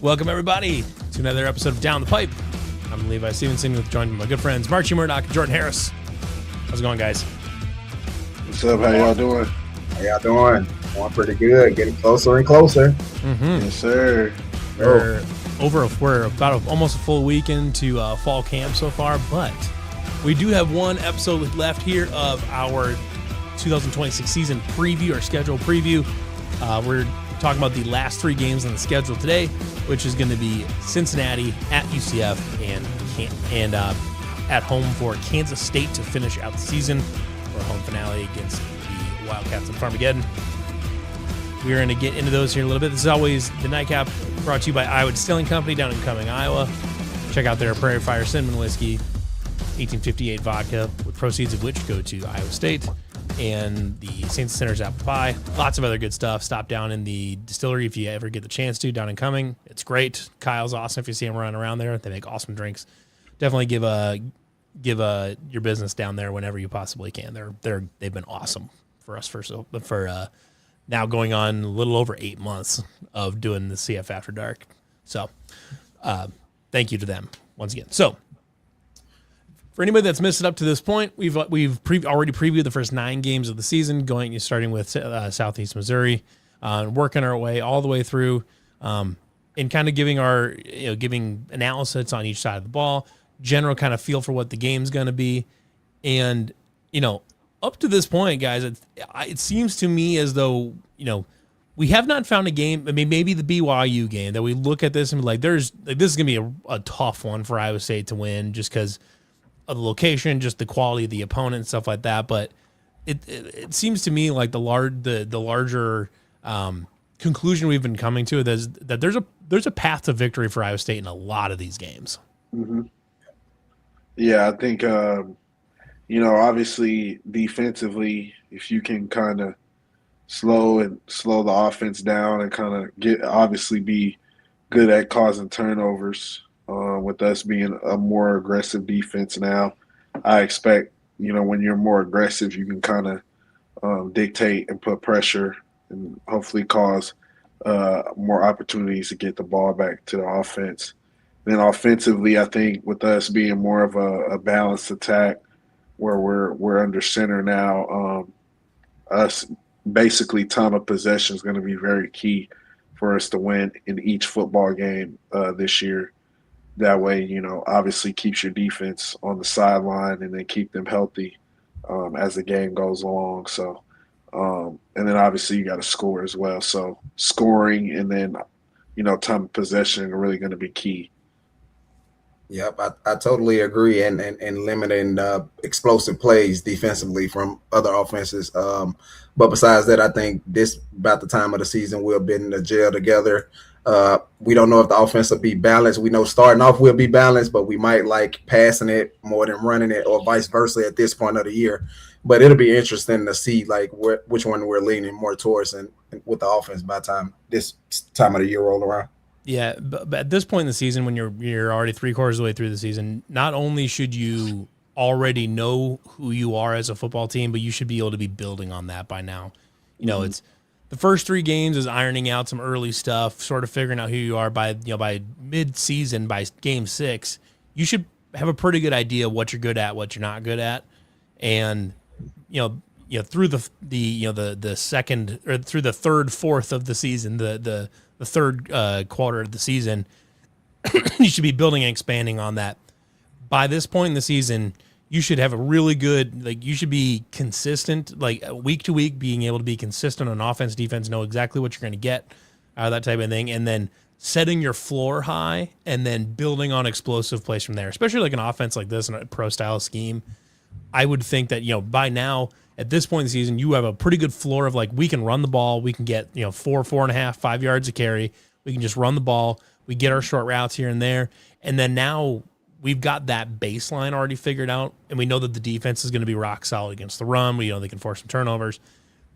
Welcome, everybody, to another episode of Down the Pipe. I'm Levi Stevenson, joined by my good friends Marchie and Jordan Harris. How's it going, guys? What's up? How y'all doing? How y'all doing? Going pretty good. Getting closer and closer. Mm-hmm. Yes, sir. We're about almost a full week into fall camp so far, but we do have one episode left here of our 2026 season preview, or schedule preview. We're talking about the last three games on the schedule today, which is going to be Cincinnati at UCF and at home for Kansas State to finish out the season for a home finale against the Wildcats in Farmageddon. We're going to get into those here in a little bit. This is always the Nightcap, brought to you by Iowa Distilling Company down in Cumming, Iowa. Check out their Prairie Fire Cinnamon Whiskey, 1858 vodka, with proceeds of which go to Iowa State, and the Saints Center's apple pie. Lots of other good stuff. Stop down in the distillery if you ever get the chance to, down in Cumming. It's great. Kyle's awesome if you see him running around there. They make awesome drinks. Definitely give your business down there whenever you possibly can. They've been awesome for us for now going on a little over 8 months of doing the CF After Dark. So thank you to them once again. So for anybody that's missed it up to this point, we've already previewed the first 9 games of the season, starting with Southeast Missouri, working our way all the way through, and kind of giving giving analysis on each side of the ball, general kind of feel for what the game's going to be, and up to this point, guys, it seems to me as though we have not found a game. I mean, maybe the BYU game that we look at this and be like, this is going to be a tough one for Iowa State to win, just because of the location, just the quality of the opponent and stuff like that. But it seems to me like the larger conclusion we've been coming to is that there's a path to victory for Iowa State in a lot of these games. Mm-hmm. Yeah, I think obviously defensively, if you can kind of slow the offense down and kind of be good at causing turnovers. With us being a more aggressive defense now, I expect, when you're more aggressive, you can kind of dictate and put pressure and hopefully cause more opportunities to get the ball back to the offense. Then offensively, I think with us being more of a balanced attack where we're under center now, us basically time of possession is going to be very key for us to win in each football game this year. That way, obviously keeps your defense on the sideline and then keep them healthy as the game goes along. So, and then obviously you got to score as well. So scoring and then, time of possession are really going to be key. Yep, I totally agree. And limiting explosive plays defensively from other offenses. But besides that, I think this about the time of the season we'll be in the gel together. We don't know if the offense will be balanced. We know starting off we'll be balanced, but we might like passing it more than running it, or vice versa at this point of the year. But it'll be interesting to see which one we're leaning more towards and with the offense by the time this time of the year roll around. Yeah, but at this point in the season, when you're already 3/4 of the way through the season, not only should you already know who you are as a football team, but you should be able to be building on that by now. It's the first 3 games is ironing out some early stuff, sort of figuring out who you are by mid-season, by game 6, you should have a pretty good idea of what you're good at, what you're not good at, and through the second or through the third, fourth of the season, the third quarter of the season, you should be building and expanding on that. By this point in the season, you should have a really good, you should be consistent, week to week, being able to be consistent on offense, defense, know exactly what you're going to get out of that type of thing, and then setting your floor high and then building on explosive plays from there, especially like an offense like this in a pro-style scheme. I would think that, by now, at this point in the season, you have a pretty good floor of we can run the ball, we can get 4.5, 5 yards a carry, we can just run the ball, we get our short routes here and there, and then now we've got that baseline already figured out, and we know that the defense is going to be rock solid against the run. We know they can force some turnovers.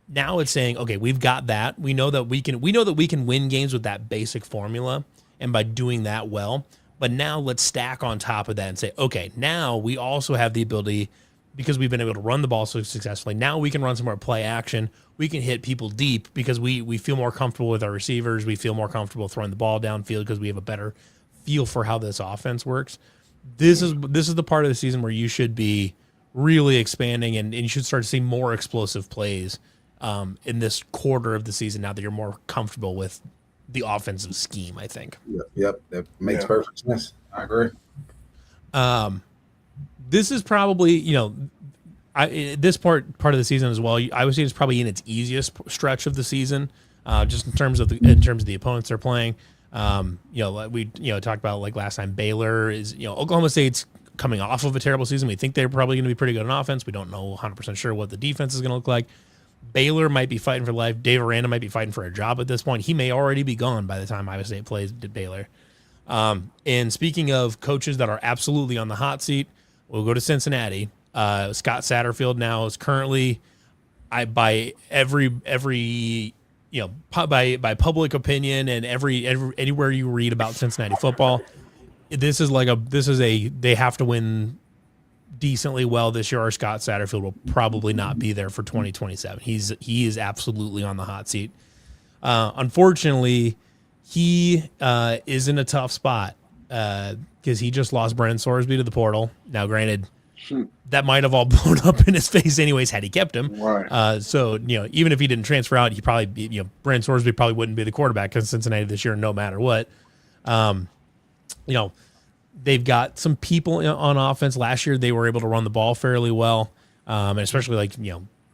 Now it's saying, okay, we've got that. We know that we can win games with that basic formula, and by doing that well. But now let's stack on top of that and say, okay, now we also have the ability because we've been able to run the ball so successfully. Now we can run some more play action. We can hit people deep because we feel more comfortable with our receivers. We feel more comfortable throwing the ball downfield because we have a better feel for how this offense works. This is the part of the season where you should be really expanding and you should start to see more explosive plays in this quarter of the season now that you're more comfortable with the offensive scheme, I think. Yep. That makes perfect sense. I agree. This is probably, this part of the season as well, I would say it's probably in its easiest stretch of the season, just in terms of the opponents they're playing. We talked about like last time, Baylor is, Oklahoma State's coming off of a terrible season. We think they're probably going to be pretty good on offense. We don't know 100% sure what the defense is going to look like. Baylor might be fighting for life. Dave Aranda might be fighting for a job at this point. He may already be gone by the time Iowa State plays Baylor. And speaking of coaches that are absolutely on the hot seat, we'll go to Cincinnati. Scott Satterfield now is currently, by by public opinion and anywhere you read about Cincinnati football, they have to win decently well this year, or Scott Satterfield will probably not be there for 2027. He is absolutely on the hot seat. Unfortunately, he is in a tough spot because he just lost Brennan Sorsby to the portal. Now, granted, that might have all blown up in his face anyways had he kept him. Right. So even if he didn't transfer out, he probably Brennan Sorsby probably wouldn't be the quarterback because Cincinnati this year, no matter what. They've got some people on offense. Last year, they were able to run the ball fairly well, and especially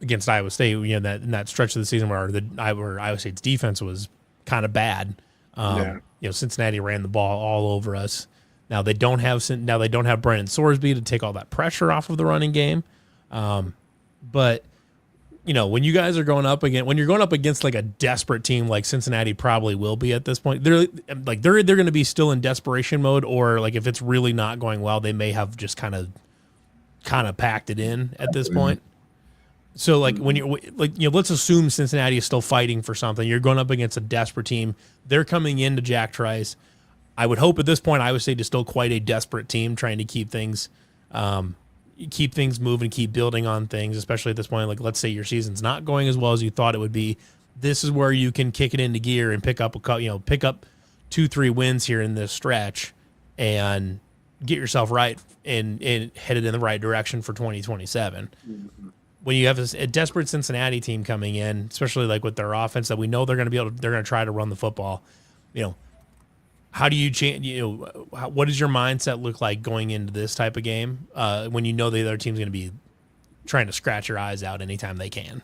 against Iowa State. That in that stretch of the season where Iowa State's defense was kind of bad. Cincinnati ran the ball all over us. Now they don't have Brennan Sorsby to take all that pressure off of the running game, but when you guys are going up against like a desperate team like Cincinnati probably will be at this point, they're going to be still in desperation mode, or like if it's really not going well, they may have just kind of packed it in at this point. So when let's assume Cincinnati is still fighting for something. You're going up against a desperate team. They're coming into Jack Trice. I would hope at this point Iowa State is still quite a desperate team trying to keep things moving, keep building on things, especially at this point. Like, let's say your season's not going as well as you thought it would be. This is where you can kick it into gear and pick up 2-3 wins here in this stretch and get yourself right and headed in the right direction for 2027. Mm-hmm. When you have a desperate Cincinnati team coming in, especially like with their offense that we know they're going to try to run the football, how do you change? What does your mindset look like going into this type of game when you know the other team's going to be trying to scratch your eyes out anytime they can?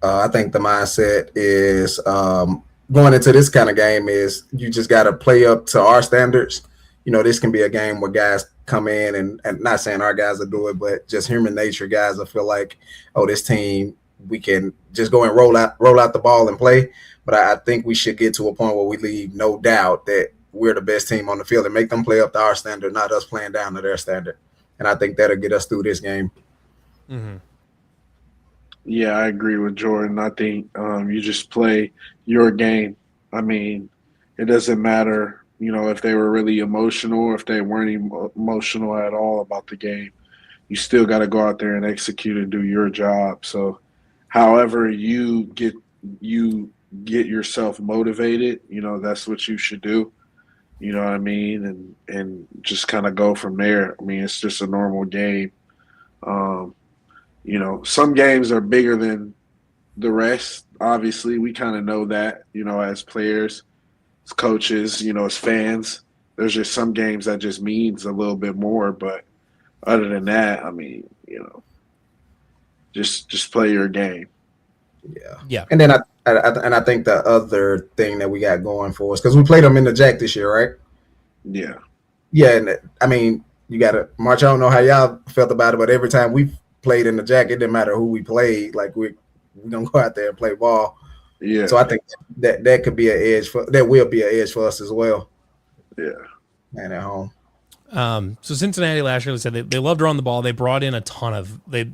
I think the mindset is going into this kind of game is you just got to play up to our standards. This can be a game where guys come in and not saying our guys will do it, but just human nature, guys will feel like, oh, this team, we can just go and roll out the ball and play. But I think we should get to a point where we leave no doubt that we're the best team on the field and make them play up to our standard, not us playing down to their standard. And I think that'll get us through this game. Mm-hmm. Yeah, I agree with Jordan. I think you just play your game. I mean, it doesn't matter, if they were really emotional or if they weren't emotional at all about the game. You still got to go out there and execute and do your job. So however you get yourself motivated, that's what you should do. You know what I mean? And just kind of go from there. I mean, it's just a normal game. Some games are bigger than the rest. Obviously, we kind of know that, as players, as coaches, as fans. There's just some games that just means a little bit more. But other than that, I mean, just play your game. Yeah. And then I think the other thing that we got going for us, because we played them in the Jack this year, right? Yeah. Yeah, and I mean, you got to March. I don't know how y'all felt about it, but every time we played in the Jack, it didn't matter who we played. Like we're gonna go out there and play ball. Yeah. So I think that could be an edge that will be an edge for us as well. Yeah. And at home. So Cincinnati last year, they said they love to run the ball. They brought in a ton of they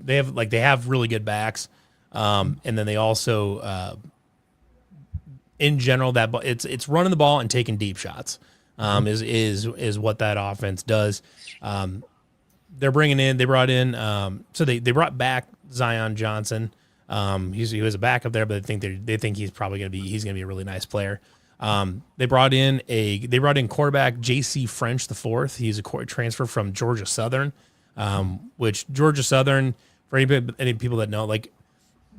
have really good backs. And then they also, in general, that it's running the ball and taking deep shots, is what that offense does. They brought in, so they brought back Zion Johnson. He was a backup there, but they think he's probably going to be a really nice player. They brought in quarterback J.C. French the fourth. He's a transfer from Georgia Southern, which Georgia Southern, for any people that know, like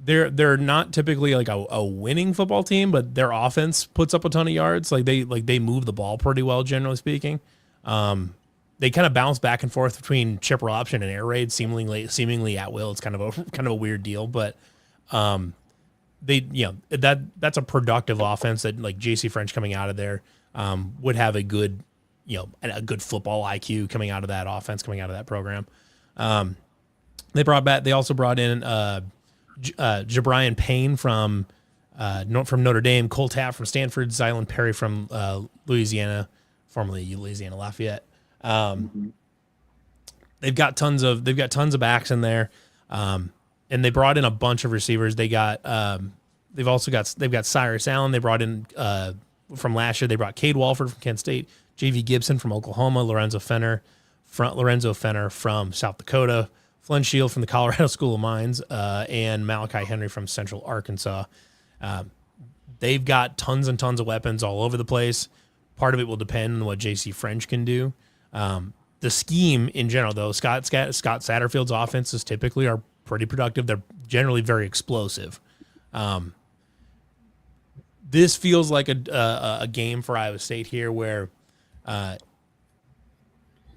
they're not typically like a winning football team, but their offense puts up a ton of yards. They move the ball pretty well, generally speaking. They kind of bounce back and forth between chipper option and air raid, seemingly at will. It's kind of a weird deal, but that's a productive offense that like JC French coming out of there would have a good football IQ coming out of that offense, coming out of that program. They also brought in Jabrian Payne from Notre Dame, Cole Tapp from Stanford, Zylan Perry from Louisiana, formerly Louisiana Lafayette. They've got tons of backs in there, and they brought in a bunch of receivers. They've got Cyrus Allen. They brought in from last year. They brought Cade Walford from Kent State, J.V. Gibson from Oklahoma, Lorenzo Fenner from South Dakota, Flynn Shield from the Colorado School of Mines, and Malachi Henry from Central Arkansas. They've got tons and tons of weapons all over the place. Part of it will depend on what J.C. French can do. The scheme in general, though, Scott Satterfield's offenses typically are pretty productive. They're generally very explosive. This feels like a game for Iowa State here where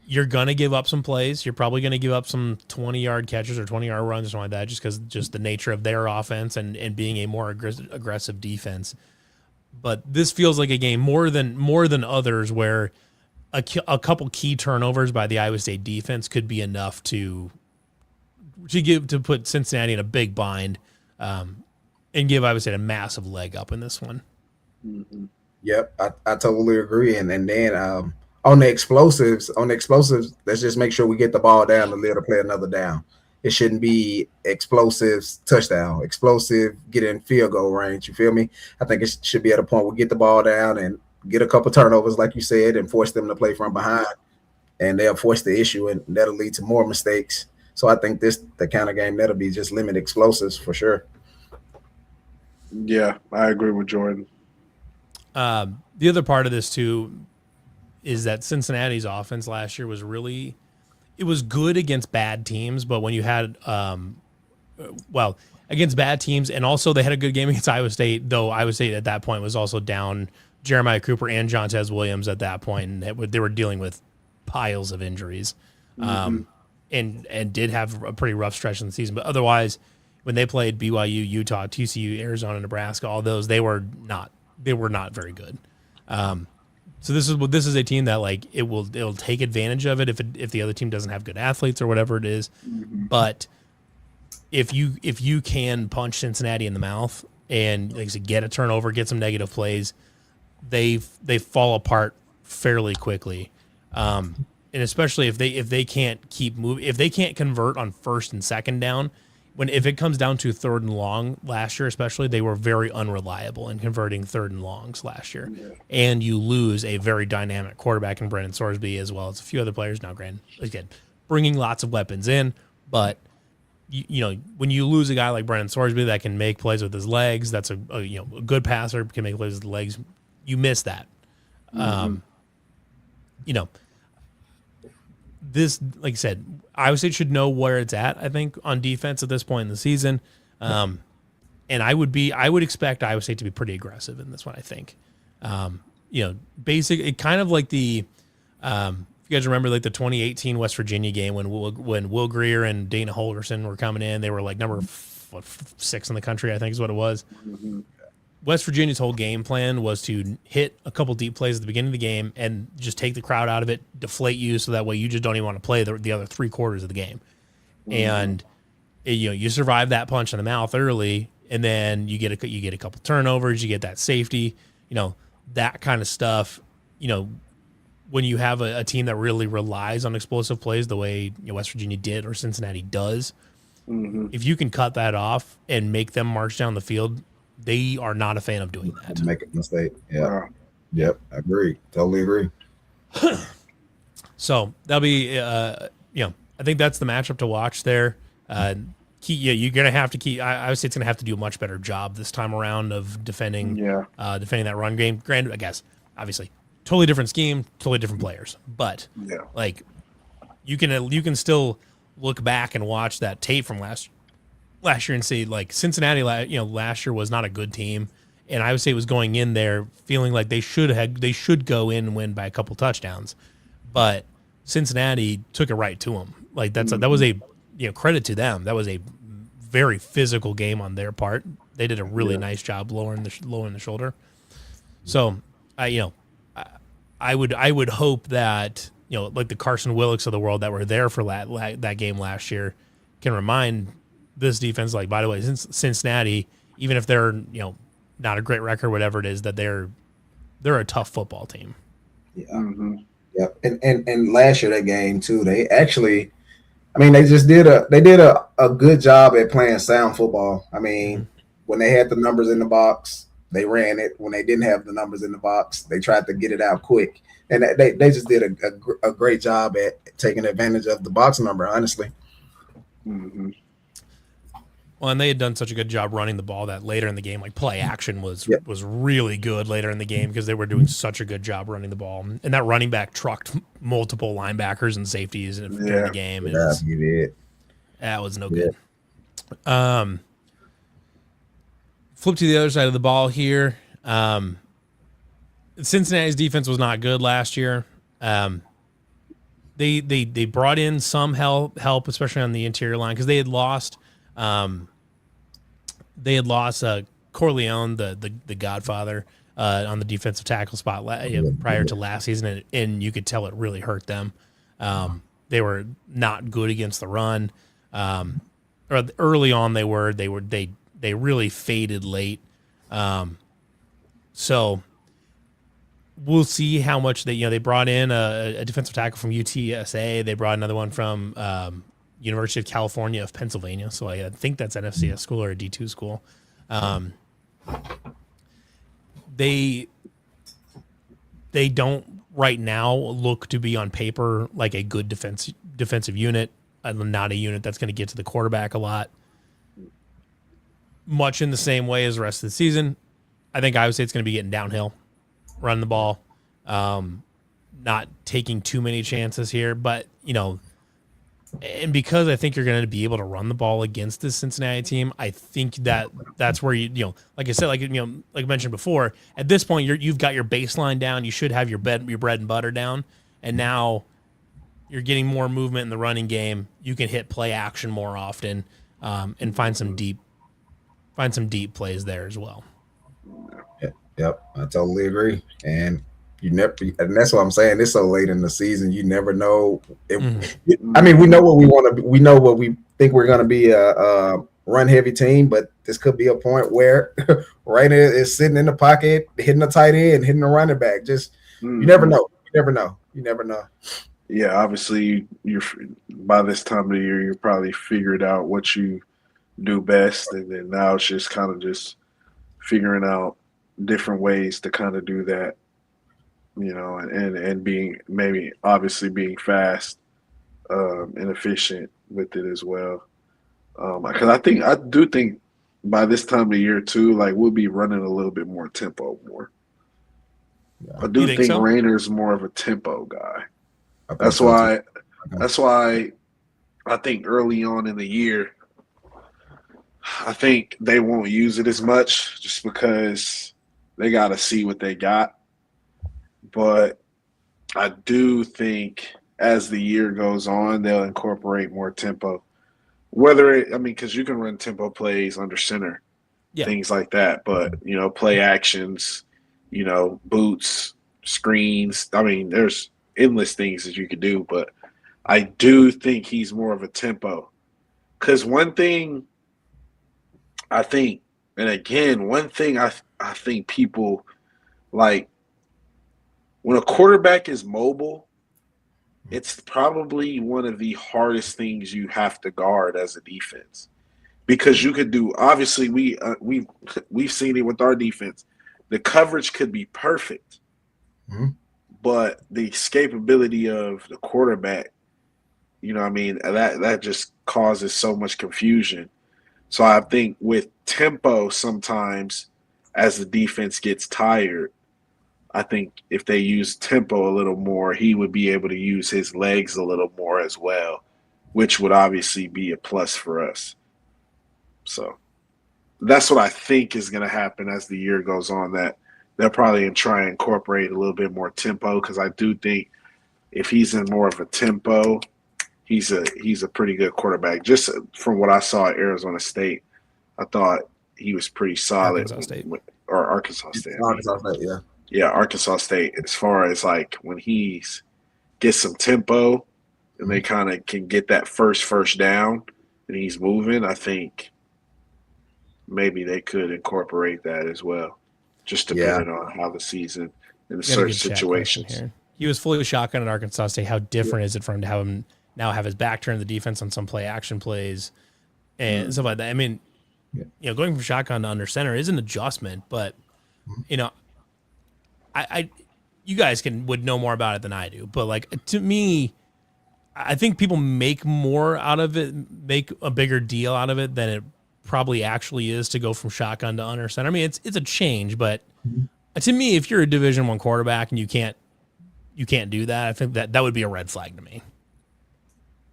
you're going to give up some plays. You're probably going to give up some 20-yard catches or 20-yard runs or something like that just because just the nature of their offense and being a more aggressive defense. But this feels like a game more than others where a couple key turnovers by the Iowa State defense could be enough to put Cincinnati in a big bind and give Iowa State a massive leg up in this one. Mm-hmm. Yep, I totally agree. And then on the explosives, let's just make sure we get the ball down and let her play another down. It shouldn't be explosives touchdown, explosive get in field goal range. You feel me? I think it should be at a point where we get the ball down and get a couple turnovers, like you said, and force them to play from behind, and they'll force the issue, and that'll lead to more mistakes. So I think the kind of game that'll be just limit explosives for sure. Yeah, I agree with Jordan. The other part of this too is that Cincinnati's offense last year was good against bad teams, but when you had against bad teams, and also they had a good game against Iowa State, though Iowa State at that point was also down Jeremiah Cooper and Jontez Williams at that point, and they were dealing with piles of injuries, and did have a pretty rough stretch in the season. But otherwise, when they played BYU, Utah, TCU, Arizona, Nebraska, all those, they were not very good. So this is a team that like it'll take advantage of it if the other team doesn't have good athletes or whatever it is. Mm-hmm. But if you can punch Cincinnati in the mouth and like I said, get a turnover, get some negative plays, they fall apart fairly quickly. And especially if they can't keep moving, if they can't convert on first and second down, if it comes down to third and long last year, especially, they were very unreliable in converting third and longs last year. Yeah. And you lose a very dynamic quarterback in Brendan Sorsby as well as a few other players. Now, granted, again, bringing lots of weapons in, but you know, when you lose a guy like Brendan Sorsby that can make plays with his legs, that's a good passer, can make plays with the legs, you miss that. Mm-hmm. This, like I said, Iowa State should know where it's at, I think, on defense at this point in the season. And I would expect Iowa State to be pretty aggressive in this one, I think. It kind of like the if you guys remember like the 2018 West Virginia game when Will Greer and Dana Holgerson were coming in, they were like number 6 in the country, I think is what it was. Mm-hmm. West Virginia's whole game plan was to hit a couple deep plays at the beginning of the game and just take the crowd out of it, deflate you, so that way you just don't even want to play the other 3 quarters of the game. Mm-hmm. And you survive that punch in the mouth early, and then you get a couple turnovers, you get that safety, that kind of stuff. When you have a team that really relies on explosive plays the way West Virginia did or Cincinnati does, mm-hmm. if you can cut that off and make them march down the field, they are not a fan of doing that. Make a mistake. Yeah. Yep. I agree. Totally agree. So that'll be, I think that's the matchup to watch there. You're gonna have to keep. I would say it's gonna have to do a much better job this time around of defending that run game. Granted, I guess obviously totally different scheme, totally different players, but like you can still look back and watch that tape from last year and say like Cincinnati, last year was not a good team, and I would say it was going in there feeling like they should go in and win by a couple touchdowns, but Cincinnati took it right to them. Like that was a credit to them. That was a very physical game on their part. They did a really nice job lowering the shoulder. So I would hope that like the Carson Willocks of the world that were there for that game last year can remind this defense, like, by the way, Cincinnati, even if they're not a great record, whatever it is, that they're a tough football team. Yeah. Mm-hmm. Yep. And last year that game too, they actually, I mean, they did a good job at playing sound football. I mean, when they had the numbers in the box, they ran it. When they didn't have the numbers in the box, they tried to get it out quick. And they just did a great job at taking advantage of the box number, honestly. Mm-hmm. Well, and they had done such a good job running the ball that later in the game, like play action was really good later in the game because they were doing such a good job running the ball. And that running back trucked multiple linebackers and safeties during the game. That was no good. Flip to the other side of the ball here. Cincinnati's defense was not good last year. They brought in some help, especially on the interior line, because they had lost Corleone, the Godfather, on the defensive tackle spot prior to last season, and you could tell it really hurt them. They were not good against the run. Or early on, they really faded late. So we'll see how much they brought in a defensive tackle from UTSA. They brought another one from University of California of Pennsylvania. So I think that's an FCS school or a D2 school. They don't right now look to be on paper like a good defensive unit, not a unit that's going to get to the quarterback a lot. Much in the same way as the rest of the season. I think I would say it's going to be getting downhill, running the ball, not taking too many chances here. But, and because I think you're going to be able to run the ball against this Cincinnati team, I think that's where like I said, like I mentioned before, at this point you've got your baseline down. You should have your bread and butter down, and now you're getting more movement in the running game. You can hit play action more often, and find some deep plays there as well. Yep, I totally agree. And and that's what I'm saying. It's so late in the season, you never know. I mean, we know what we want to. We know what we think we're going to be a run-heavy team, but this could be a point where right is sitting in the pocket, hitting the tight end, hitting the running back. Just you never know. You never know. Yeah, obviously, you're by this time of the year, you probably figured out what you do best, and then now it's just kind of just figuring out different ways to kind of do that, and being maybe obviously being fast and efficient with it as well. Because I do think by this time of the year too, like we'll be running a little bit more tempo more. Yeah. I do think so? Rainer's more of a tempo guy. That's why I think early on in the year, I think they won't use it as much just because they got to see what they got. But I do think as the year goes on, they'll incorporate more tempo. Because you can run tempo plays under center, things like that. But, play actions, boots, screens. I mean, there's endless things that you could do. But I do think he's more of a tempo. Because one thing I think, and again, one thing I think people like, when a quarterback is mobile, it's probably one of the hardest things you have to guard as a defense, because you could do. Obviously, we've seen it with our defense. The coverage could be perfect, but the escapability of the quarterback You know what I mean? That just causes so much confusion. So I think with tempo sometimes as the defense gets tired, I think if they use tempo a little more, he would be able to use his legs a little more as well, which would obviously be a plus for us. So that's what I think is going to happen as the year goes on. That they'll probably try and incorporate a little bit more tempo, because I do think if he's in more of a tempo, he's a pretty good quarterback. Just from what I saw at Arizona State, I thought he was pretty solid. Arkansas State. Or Arkansas State. Arkansas State, yeah. Yeah, Arkansas State. As far as like when he gets some tempo and they kind of can get that first down and he's moving, I think maybe they could incorporate that as well, just depending on how the season in certain situations. He was fully shotgun at Arkansas State. How different is it for him to have him now have his back turned to the defense on some play action plays and stuff like that? I mean, going from shotgun to under center is an adjustment, but I you guys would know more about it than I do, but like to me, I think people make more out of it, make a bigger deal out of it than it probably actually is to go from shotgun to under center. I mean, it's a change, but to me, if you're a Division I quarterback and you can't do that, I think that would be a red flag to me.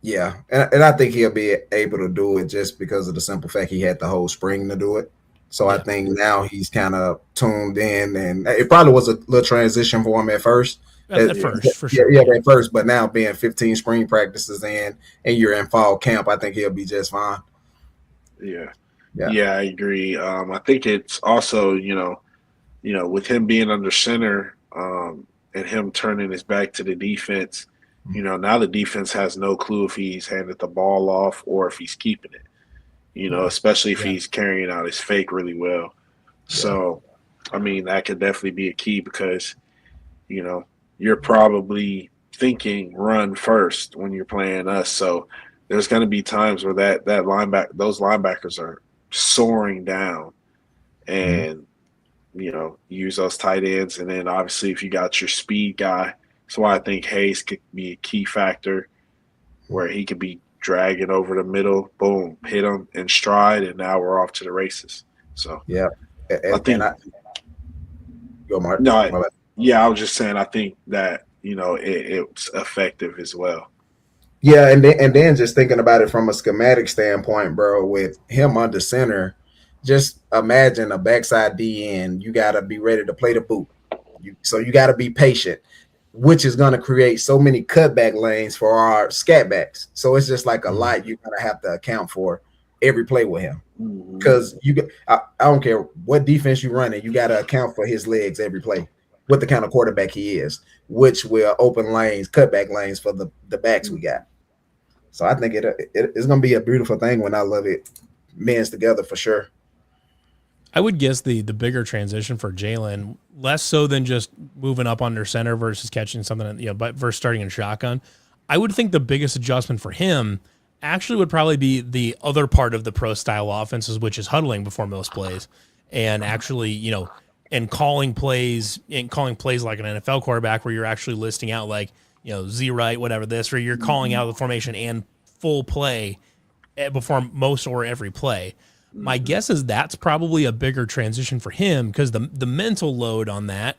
Yeah, and I think he'll be able to do it just because of the simple fact he had the whole spring to do it. So I think now he's kind of tuned in, and it probably was a little transition for him at first. At first, for sure. Yeah, at first, but now being 15 spring practices in and you're in fall camp, I think he'll be just fine. Yeah, I agree. I think it's also, with him being under center and him turning his back to the defense, now the defense has no clue if he's handed the ball off or if he's keeping it. Especially if he's carrying out his fake really well. So, I mean, that could definitely be a key because, you're probably thinking run first when you're playing us. So there's going to be times where those linebackers are soaring down and, use those tight ends. And then obviously if you got your speed guy, that's why I think Hayes could be a key factor where he could be drag it over the middle, boom, hit him in stride, and now we're off to the races. So I think go Mark. No, I was just saying I think that it's effective as well. Yeah, and then just thinking about it from a schematic standpoint, bro, with him under center, just imagine a backside DN. You got to be ready to play the boot. So you got to be patient, which is going to create so many cutback lanes for our scat backs. So it's just like a lot you're going to have to account for every play with him. Because I don't care what defense you run in, you got to account for his legs every play with the kind of quarterback he is, which will open lanes, cutback lanes for the backs we got. So I think it's going to be a beautiful thing when I love it mends together for sure. I would guess the bigger transition for Jalen, less so than just moving up under center versus catching something, but versus starting in shotgun. I would think the biggest adjustment for him actually would probably be the other part of the pro style offenses, which is huddling before most plays and actually, and calling plays like an NFL quarterback where you're actually listing out like, Z right, whatever this, where you're calling out the formation and full play before most or every play. My guess is that's probably a bigger transition for him because the mental load on that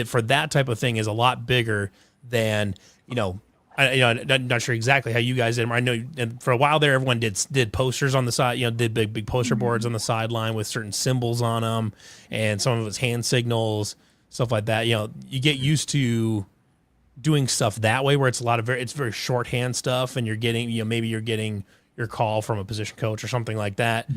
for that type of thing is a lot bigger than, I'm not sure exactly how you guys did. I know for a while there, everyone did posters on the side, did big poster boards on the sideline with certain symbols on them and some of it's hand signals, stuff like that. You get used to doing stuff that way where it's it's very shorthand stuff and you're getting, maybe you're getting your call from a position coach or something like that.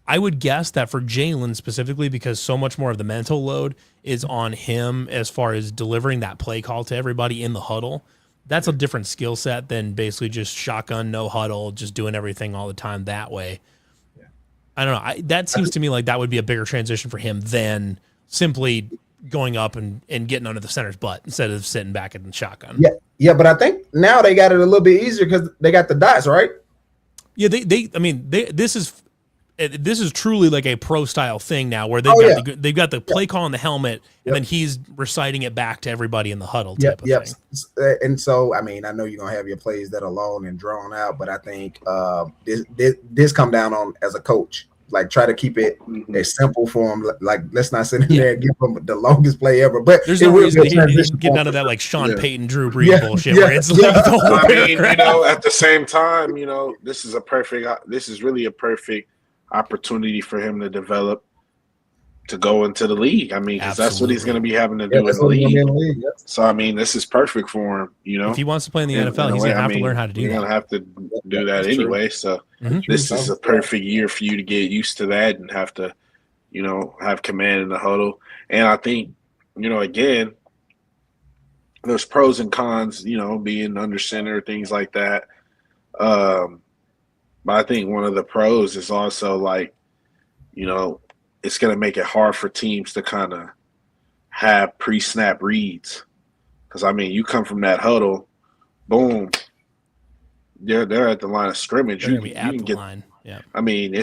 I would guess that for Jalen specifically, because so much more of the mental load is on him as far as delivering that play call to everybody in the huddle, that's a different skill set than basically just shotgun, no huddle, just doing everything all the time that way. Yeah. I don't know. That seems to me like that would be a bigger transition for him than simply going up and getting under the center's butt instead of sitting back in the shotgun. Yeah, but I think now they got it a little bit easier because they got the dots, right? Yeah, this is this is truly like a pro style thing now, where they've got the play call on the helmet, and then he's reciting it back to everybody in the huddle type of thing. And so, I mean, I know you're gonna have your plays that are long and drawn out, but I think this come down on as a coach. Like, try to keep it as simple for them. Like, let's not sit in there and give them the longest play ever. But there's no reason to get none of that like Sean Payton, Drew Brees bullshit. Where it's like the whole I mean, at the same time, this is really a perfect opportunity for him to develop, to go into the league. I mean, because that's what he's going to be having to do in the league. So, I mean, this is perfect for him. If he wants to play in the NFL, he's going to have to learn how to do that. You're going to have to do that anyway. So, this is a perfect year for you to get used to that and have to, have command in the huddle. And I think, again, there's pros and cons, being under center, things like that. But I think one of the pros is also like, it's going to make it hard for teams to kind of have pre-snap reads. Because, I mean, you come from that huddle, boom, they're at the line of scrimmage. You can get the line. Yeah. I mean,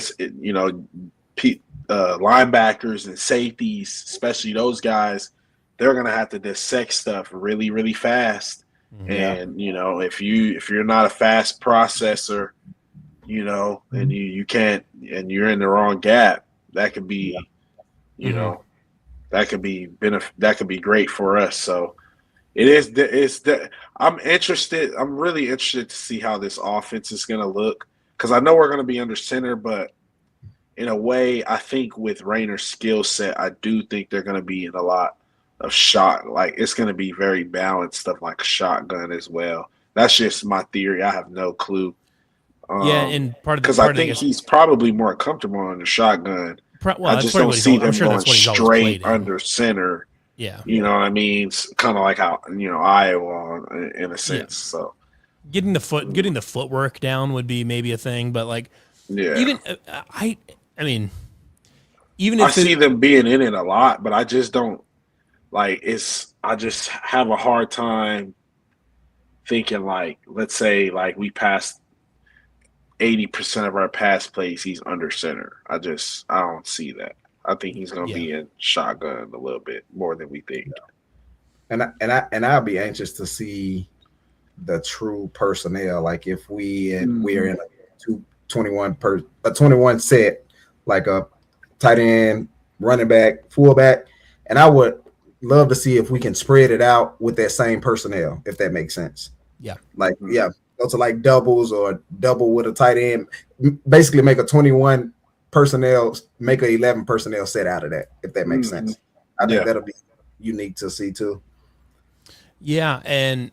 linebackers and safeties, especially those guys, they're going to have to dissect stuff really, really fast. And, if you're not a fast processor, and you can't, and you're in the wrong gap, that could be, that could be great for us. So I'm really interested to see how this offense is going to look, because I know we're going to be under center, but in a way, I think with Rayner's skill set, I do think they're going to be in a lot of shot. Like, it's going to be very balanced stuff, like shotgun as well. That's just my theory. I have no clue. And because I think he's probably more comfortable on the shotgun. I just don't see them going straight under center. Yeah, you know what I mean. It's kind of like how Iowa in a sense. So getting the footwork down would be maybe a thing, but like even I mean, even if I see them being in it a lot, but I just don't like. I just have a hard time thinking like, let's say like we passed 80% of our pass plays, he's under center. I don't see that. I think he's going to be in shotgun a little bit more than we think. And I'll be anxious to see the true personnel. Like if we're in a 21 set, like a tight end, running back, fullback, and I would love to see if we can spread it out with that same personnel, if that makes sense. Yeah. Like go to like doubles or double with a tight end, basically make a 21 personnel, make a 11 personnel set out of that, if that makes sense. I think that'll be unique to see too. Yeah, and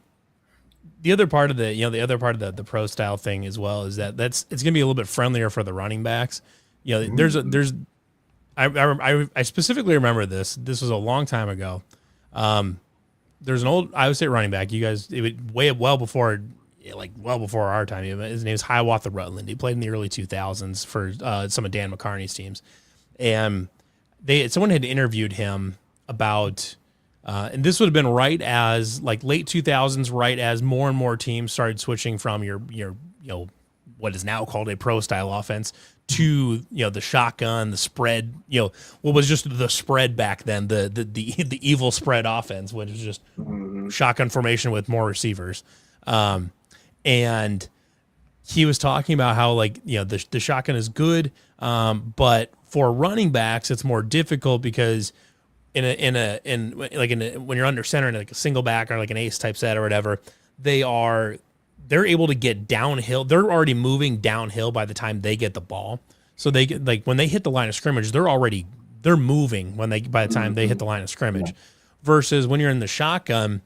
the other part of the pro style thing as well is that it's going to be a little bit friendlier for the running backs. I specifically remember this. This was a long time ago. There's an old Iowa State running back. You guys, it was well before our time. His name is Hiawatha Rutland. He played in the early 2000s for some of Dan McCarney's teams, and someone had interviewed him about, and this would have been right as like late 2000s, right as more and more teams started switching from your what is now called a pro style offense to the shotgun, the spread, what was just the spread back then, the evil spread offense, which was just shotgun formation with more receivers. And he was talking about how the shotgun is good, but for running backs it's more difficult because when you're under center in like a single back or like an ace type set or whatever, they're able to get downhill. They're already moving downhill by the time they get the ball. So they get, like when they hit the line of scrimmage, they're moving by the time they hit the line of scrimmage. Versus when you're in the shotgun,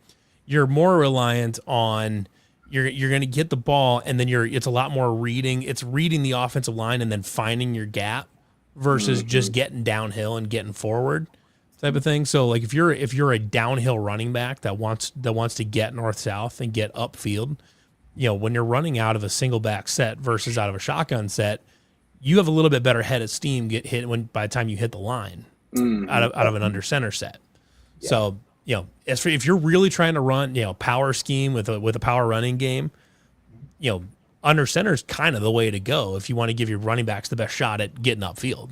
you're more reliant on you're going to get the ball and then it's a lot more reading. It's reading the offensive line and then finding your gap versus just getting downhill and getting forward type of thing. So like if you're a downhill running back that wants to get north south and get upfield, when you're running out of a single back set versus out of a shotgun set, you have a little bit better head of steam get hit by the time you hit the line out of an under center set. Yeah. So, if you're really trying to run, power scheme with a power running game, under center is kind of the way to go if you want to give your running backs the best shot at getting upfield.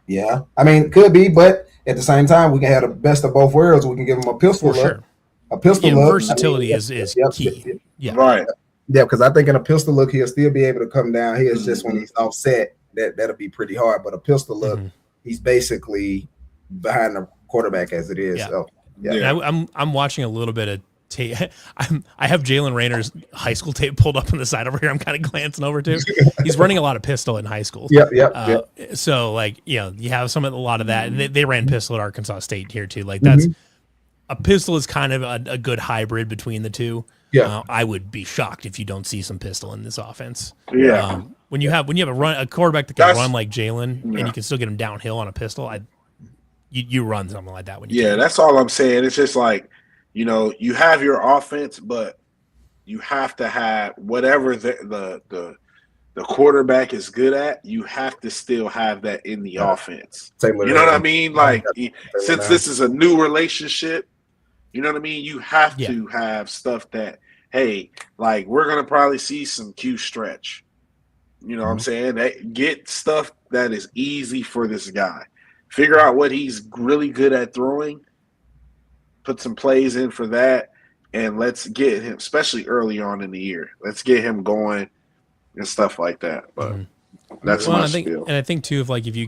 Yeah. I mean, could be, but at the same time, we can have the best of both worlds. We can give them a pistol look. Sure. A pistol look. Versatility is key. Yeah. Right. Yeah, because I think in a pistol look, he'll still be able to come down here. It's just when he's offset, that'll be pretty hard. But a pistol look, he's basically behind the quarterback as it is. Yeah. So, I'm watching a little bit of tape. I have Jalen Rayner's high school tape pulled up on the side over here. I'm kind of glancing over to. He's running a lot of pistol in high school. Yep. So like, you have a lot of that. And they ran pistol at Arkansas State here too. Like that's a pistol is kind of a good hybrid between the two. Yeah. I would be shocked if you don't see some pistol in this offense. Yeah. When you have a quarterback that can run like Jalen and you can still get him downhill on a pistol, you run something like that when you can. That's all I'm saying. It's just like, you have your offense, but you have to have whatever the quarterback is good at, you have to still have that in the offense. You know what I mean? Like, since this is a new relationship, you know what I mean? You have to have stuff that, hey, like, we're going to probably see some Q stretch. You know what I'm saying? Get stuff that is easy for this guy. Figure out what he's really good at throwing. Put some plays in for that. And let's get him, especially early on in the year, let's get him going and stuff like that. But that's my spiel. And I think, too, if you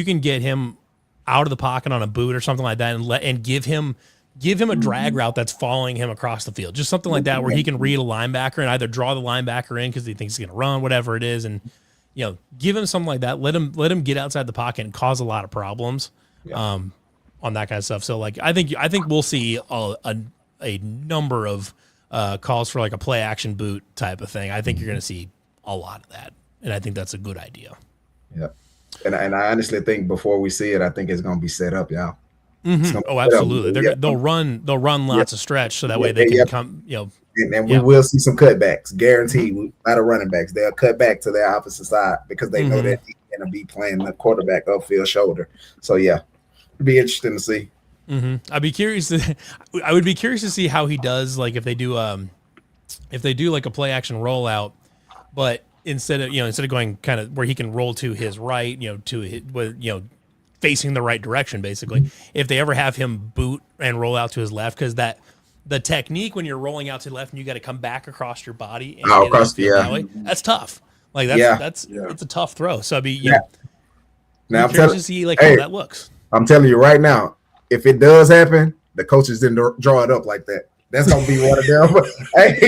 can get him out of the pocket on a boot or something like that and give him a drag route that's following him across the field. Just something like that where he can read a linebacker and either draw the linebacker in because he thinks he's going to run, whatever it is, and give him something like that. Let him get outside the pocket and cause a lot of problems on that kind of stuff. So like I think we'll see a number of calls for like a play action boot type of thing. I think you're going to see a lot of that, and I think that's a good idea. Yeah. And I honestly think before we see it, I think it's going to be set up, y'all. Oh, absolutely. They'll run lots of stretch so that way they can come, And we will see some cutbacks, guaranteed. A lot of running backs, they'll cut back to their opposite side because they know that he's going to be playing the quarterback upfield shoulder. So, it'll be interesting to see. I would be curious to see how he does, like if they do like a play action rollout, but instead of going kind of where he can roll to his right, facing the right direction, basically. If they ever have him boot and roll out to his left, because the technique when you're rolling out to the left and you got to come back across your body and that way, that's tough. Like that's it's a tough throw. So I'd be now I'm curious to see how that looks. I'm telling you right now, if it does happen, the coaches didn't draw it up like that. That's gonna be one of them. Hey,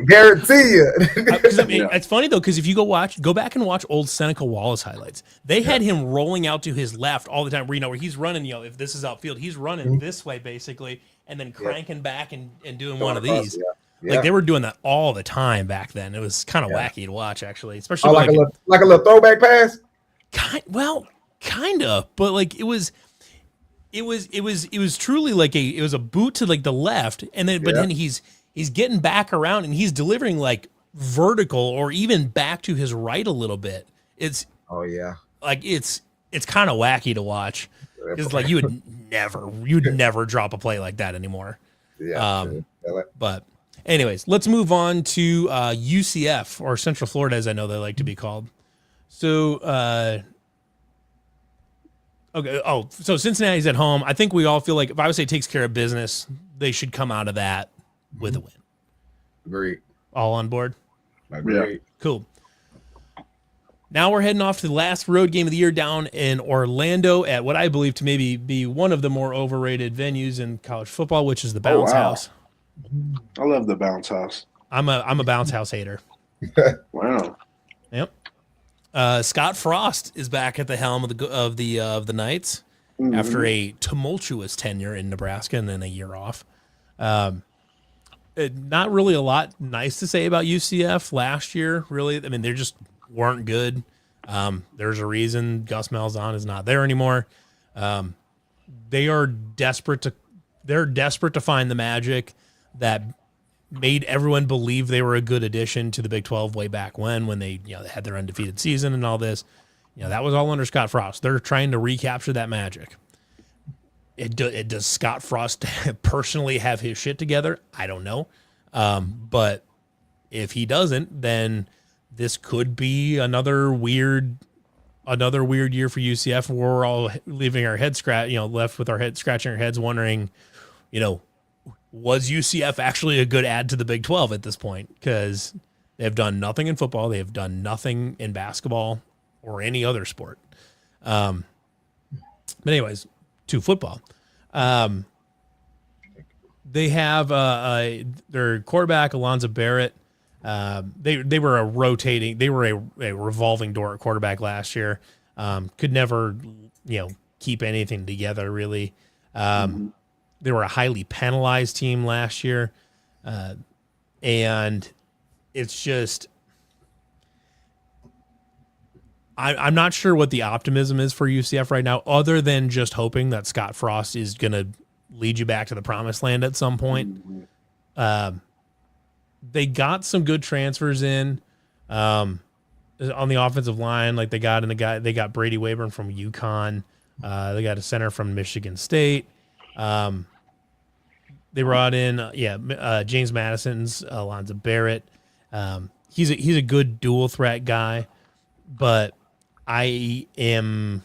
guarantee you. It's funny though, because if you go back and watch old Seneca Wallace highlights, they had him rolling out to his left all the time. Where he's running, if this is outfield, he's running this way basically, and then cranking back and doing one of these. Like they were doing that all the time back then. It was kind of wacky to watch, actually, especially like a little throwback pass. Kind of, but like it was truly like it was a boot to like the left, and then then he's getting back around and he's delivering like vertical or even back to his right a little bit. It's like it's kind of wacky to watch because like you would never drop a play like that anymore. But anyways, let's move on to UCF, or Central Florida as I know they like to be called. So okay. Oh, so Cincinnati's at home. I think we all feel like if Iowa State takes care of business, they should come out of that with a win. Agreed. All on board? Agreed. Cool. Now we're heading off to the last road game of the year down in Orlando at what I believe to maybe be one of the more overrated venues in college football, which is the Bounce House. I love the Bounce House. I'm a Bounce House hater. Wow. Yep. Scott Frost is back at the helm of the Knights after a tumultuous tenure in Nebraska and then a year off. Not really a lot nice to say about UCF last year, really. I mean, they just weren't good. There's a reason Gus Malzahn is not there anymore. They're desperate to find the magic that made everyone believe they were a good addition to the Big 12 way back when they had their undefeated season and all this. That was all under Scott Frost. They're trying to recapture that magic. Does Scott Frost personally have his shit together? I don't know. But if he doesn't, then this could be another weird year for UCF, where we're all leaving our head left with our head scratching our heads, wondering, was UCF actually a good add to the Big 12 at this point? Because they've done nothing in football, they have done nothing in basketball or any other sport. But anyways, to football. They have their quarterback Alonzo Barrett. They were a revolving door at quarterback last year. Could never, keep anything together really. They were a highly penalized team last year. And it's just, I'm not sure what the optimism is for UCF right now, other than just hoping that Scott Frost is going to lead you back to the promised land at some point. They got some good transfers in on the offensive line. Like they got Brady Wayburn from UConn. They got a center from Michigan State. They brought in James Madison's Alonzo Barrett. He's a good dual threat guy, but I'm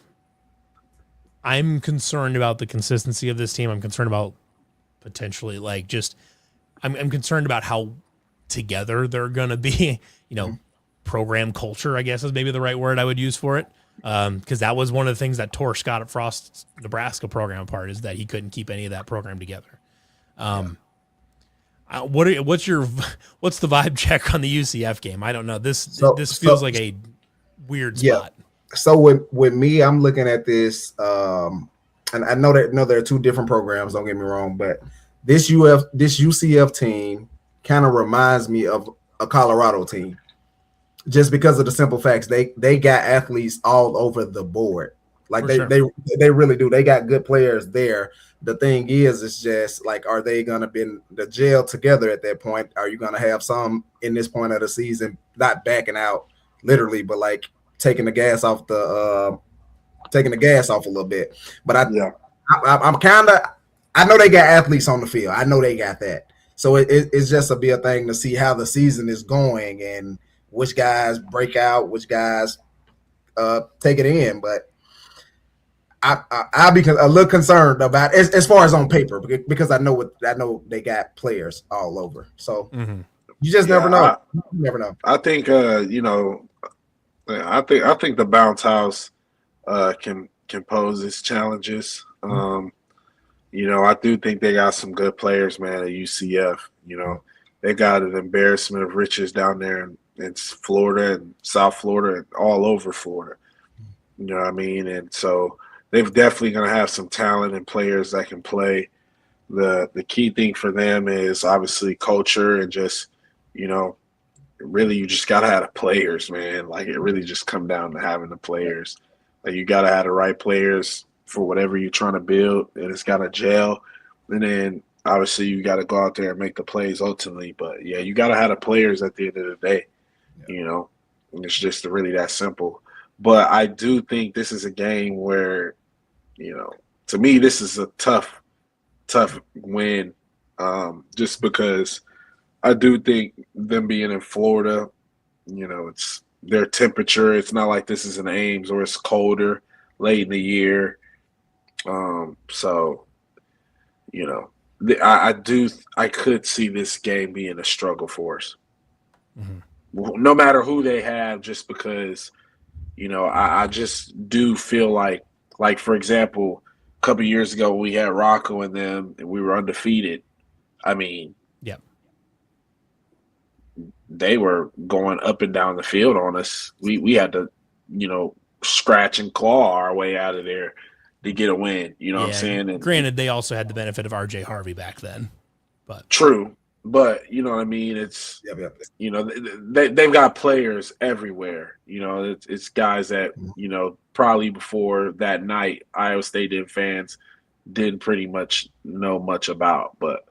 concerned about the consistency of this team. I'm concerned about potentially I'm concerned about how together they're going to be, program culture, I guess is maybe the right word I would use for it. Because that was one of the things that tore Scott Frost's Nebraska program apart, is that he couldn't keep any of that program together. What's the vibe check on the UCF game? I don't know. This feels like a weird spot. So with me, I'm looking at this, and I know there are two different programs. Don't get me wrong, but this UCF team kind of reminds me of a Colorado team, just because of the simple facts they got athletes all over the board. Like they really do. They got good players there. The thing is, it's just like, are they gonna be in the jail together at that point? Are you gonna have some in this point of the season not backing out literally, but like taking the gas off a little bit? But I'm kind of, I know they got athletes on the field. I know they got that. So it's just a big thing to see how the season is going and which guys break out, which guys take it in. But I'll be a little concerned about it, as far as on paper, because I know they got players all over. So you just never know. You never know. I think I think the bounce house can pose its challenges. I do think they got some good players, man, at UCF. They got an embarrassment of riches down there in Florida and South Florida and all over Florida. You know what I mean? And so they're definitely going to have some talent and players that can play. The key thing for them is obviously culture and just, really you just got to have the players, man. Like it really just come down to having the players. Like you got to have the right players for whatever you're trying to build, and it's got to gel. And then obviously you got to go out there and make the plays ultimately. But, yeah, you got to have the players at the end of the day, and it's just really that simple. But I do think this is a game where, to me this is a tough win, just because I do think them being in Florida, it's their temperature. It's not like this is in Ames or it's colder late in the year. I could see this game being a struggle for us, no matter who they have, just because, I just do feel like for example, a couple of years ago we had Rocco and them and we were undefeated. I mean, they were going up and down the field on us. We had to, scratch and claw our way out of there to get a win. You know what I'm saying? And granted, they also had the benefit of RJ Harvey back then. But true. But you know what I mean? It's they've got players everywhere. It's guys that, probably before that night Iowa State fans didn't pretty much know much about, but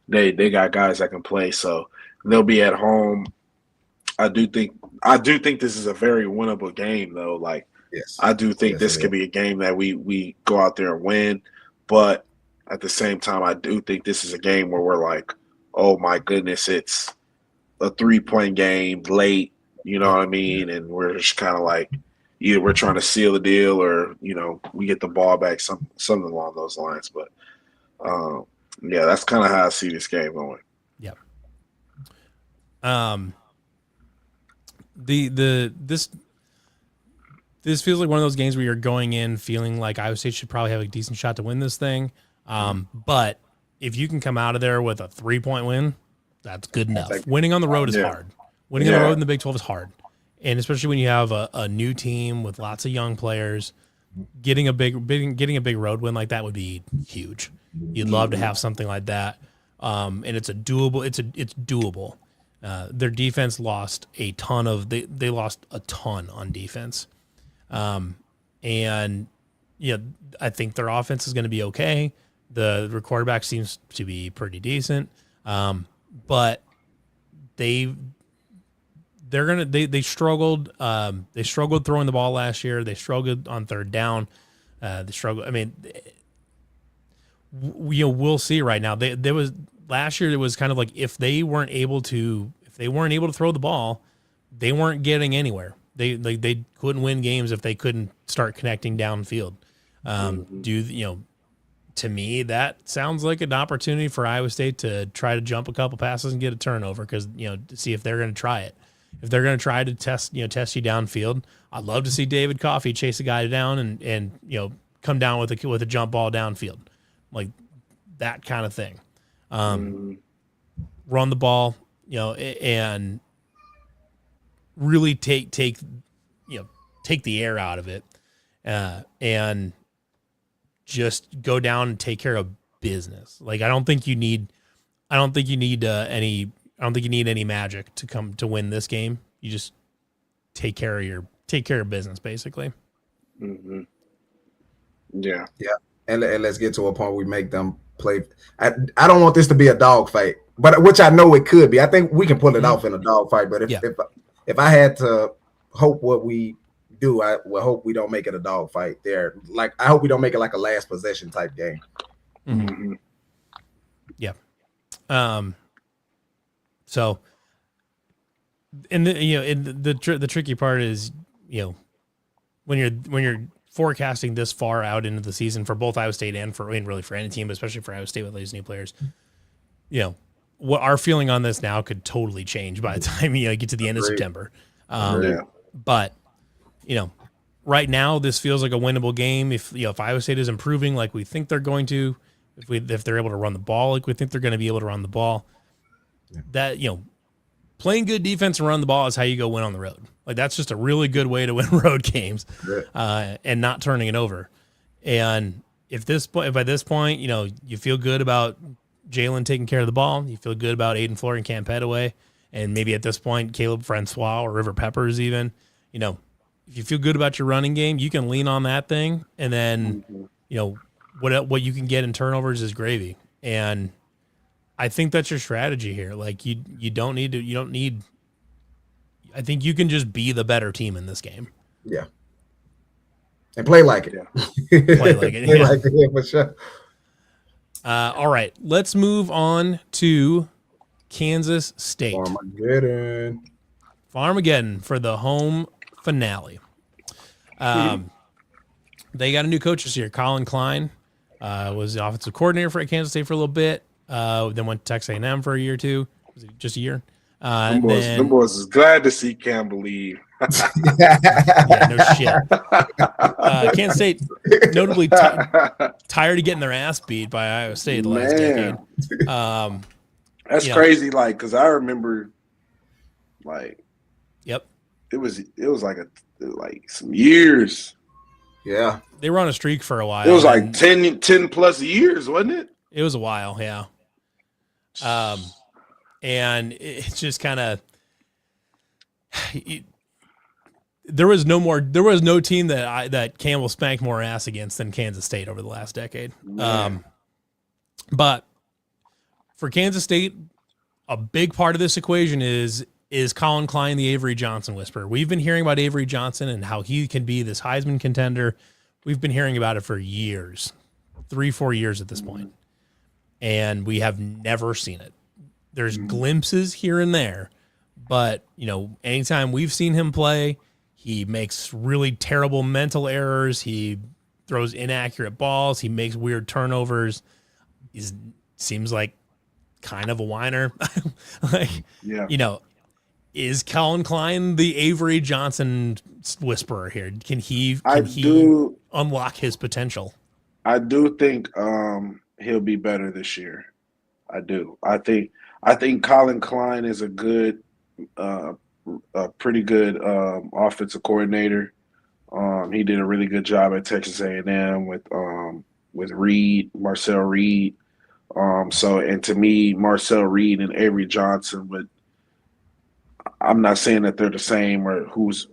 they got guys that can play, so they'll be at home. I do think this is a very winnable game, though. Like, I do think this could be a game that we go out there and win. But at the same time, I do think this is a game where we're like, oh my goodness, it's a 3-point game late, you know what I mean? And we're just kind of like, either we're trying to seal the deal or, we get the ball back, something along those lines. But, yeah, that's kind of how I see this game going. Yep. This feels like one of those games where you're going in feeling like Iowa State should probably have a decent shot to win this thing. But if you can come out of there with a 3-point win, that's good enough. Winning on the road is hard. Winning on the road in the Big 12 is hard. And especially when you have a new team with lots of young players, getting a big road win like that would be huge. You'd love to have something like that. And it's doable. Their defense lost a ton they lost a ton on defense. And I think their offense is going to be okay. The quarterback seems to be pretty decent. But they struggled. They struggled throwing the ball last year. They struggled on third down. They struggled. I mean, we'll see right now. There was last year. It was kind of like if they weren't able to throw the ball, they weren't getting anywhere. They couldn't win games if they couldn't start connecting downfield. To me, that sounds like an opportunity for Iowa State to try to jump a couple passes and get a turnover because to see if they're going to try it. If they're going to try to test you downfield, I'd love to see David Coffey chase a guy down and come down with a jump ball downfield, like that kind of thing. Run the ball, and really take the air out of it, and just go down and take care of business. Like I don't think you need any magic to win this game. You just take care of business basically. Mm-hmm. Yeah. And let's get to a point we make them play. I don't want this to be a dog fight, but which I know it could be. I think we can pull it off in a dog fight. But if I had to hope what we do, I would hope we don't make it a dog fight there. Like I hope we don't make it like a last possession type game. Mm-hmm. Yeah. So, and the tricky part is, when you're forecasting this far out into the season for both Iowa State and really for any team, but especially for Iowa State with these new players, what our feeling on this now could totally change by the time you get to the end of September. But right now this feels like a winnable game. If Iowa State is improving like we think they're going to, if they're able to run the ball like we think they're going to be able to run the ball, that playing good defense and run the ball is how you go win on the road. Like that's just a really good way to win road games, and not turning it over. And if by this point, you feel good about Jalen taking care of the ball, you feel good about Aiden Flory and Cam Petaway, and maybe at this point Caleb Francois or River Peppers even, if you feel good about your running game, you can lean on that thing, and then what you can get in turnovers is gravy. And I think that's your strategy here. Like you don't need. I think you can just be the better team in this game. Yeah. And play like it. Play like it. Like it, for sure. All right, let's move on to Kansas State. Farmageddon for the home finale. They got a new coach this year. Colin Klein was the offensive coordinator for Kansas State for a little bit. Then went to Texas A&M for a year or two. Was it just a year? Them boys is glad to see Cam believe. Yeah, no shit. Kansas State notably tired of getting their ass beat by Iowa State the last decade. That's crazy. Like, because I remember, yep, it was like some years. Yeah, they were on a streak for a while. It was like 10 plus years, wasn't it? It was a while, yeah. And it's just kind of there was no team that Cam will spank more ass against than Kansas State over the last decade. But for Kansas State, a big part of this equation is Colin Klein, the Avery Johnson whisperer. We've been hearing about Avery Johnson and how he can be this Heisman contender. We've been hearing about it for years, 3-4 years at this point, and we have never seen it. There's glimpses here and there, But, anytime we've seen him play, he makes really terrible mental errors. He throws inaccurate balls. He makes weird turnovers. He seems like kind of a whiner. Yeah. Is Colin Klein the Avery Johnson whisperer here? Can he unlock his potential? I do think he'll be better this year. I do. I think Colin Klein is a pretty good offensive coordinator. He did a really good job at Texas A&M with Reed, Marcel Reed. And to me, Marcel Reed and Avery Johnson I'm not saying that they're the same or who's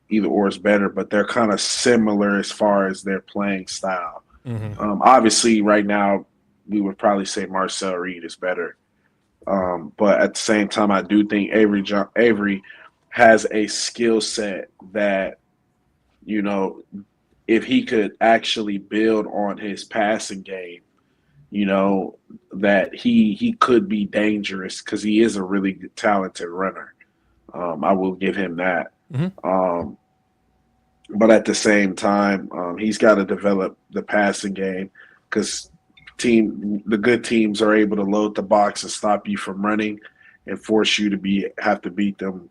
either or is better, but they're kind of similar as far as their playing style. Mm-hmm. Obviously, right now, we would probably say Marcel Reed is better. But at the same time, I do think Avery has a skill set that, if he could actually build on his passing game, that he could be dangerous because he is a really talented runner. I will give him that. Mm-hmm. But at the same time, he's got to develop the passing game because the good teams are able to load the box and stop you from running and force you to have to beat them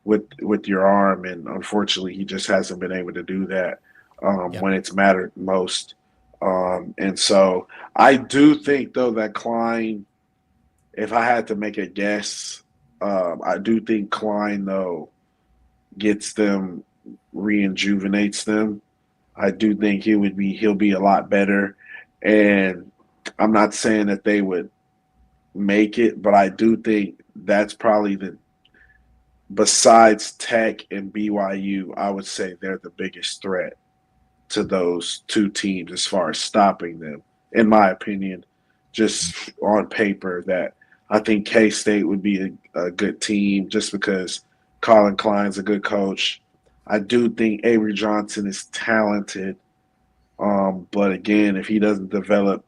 with your arm. And unfortunately, he just hasn't been able to do that when it's mattered most. And so I do think, though, that Klein, if I had to make a guess, I do think Klein, though, gets them, rejuvenates them. I do think he'll be a lot better. And I'm not saying that they would make it, but I do think that's probably besides Tech and BYU, I would say they're the biggest threat to those two teams as far as stopping them, in my opinion, just on paper. That I think K-State would be a good team just because Colin Klein's a good coach. I do think Avery Johnson is talented. But again, if he doesn't develop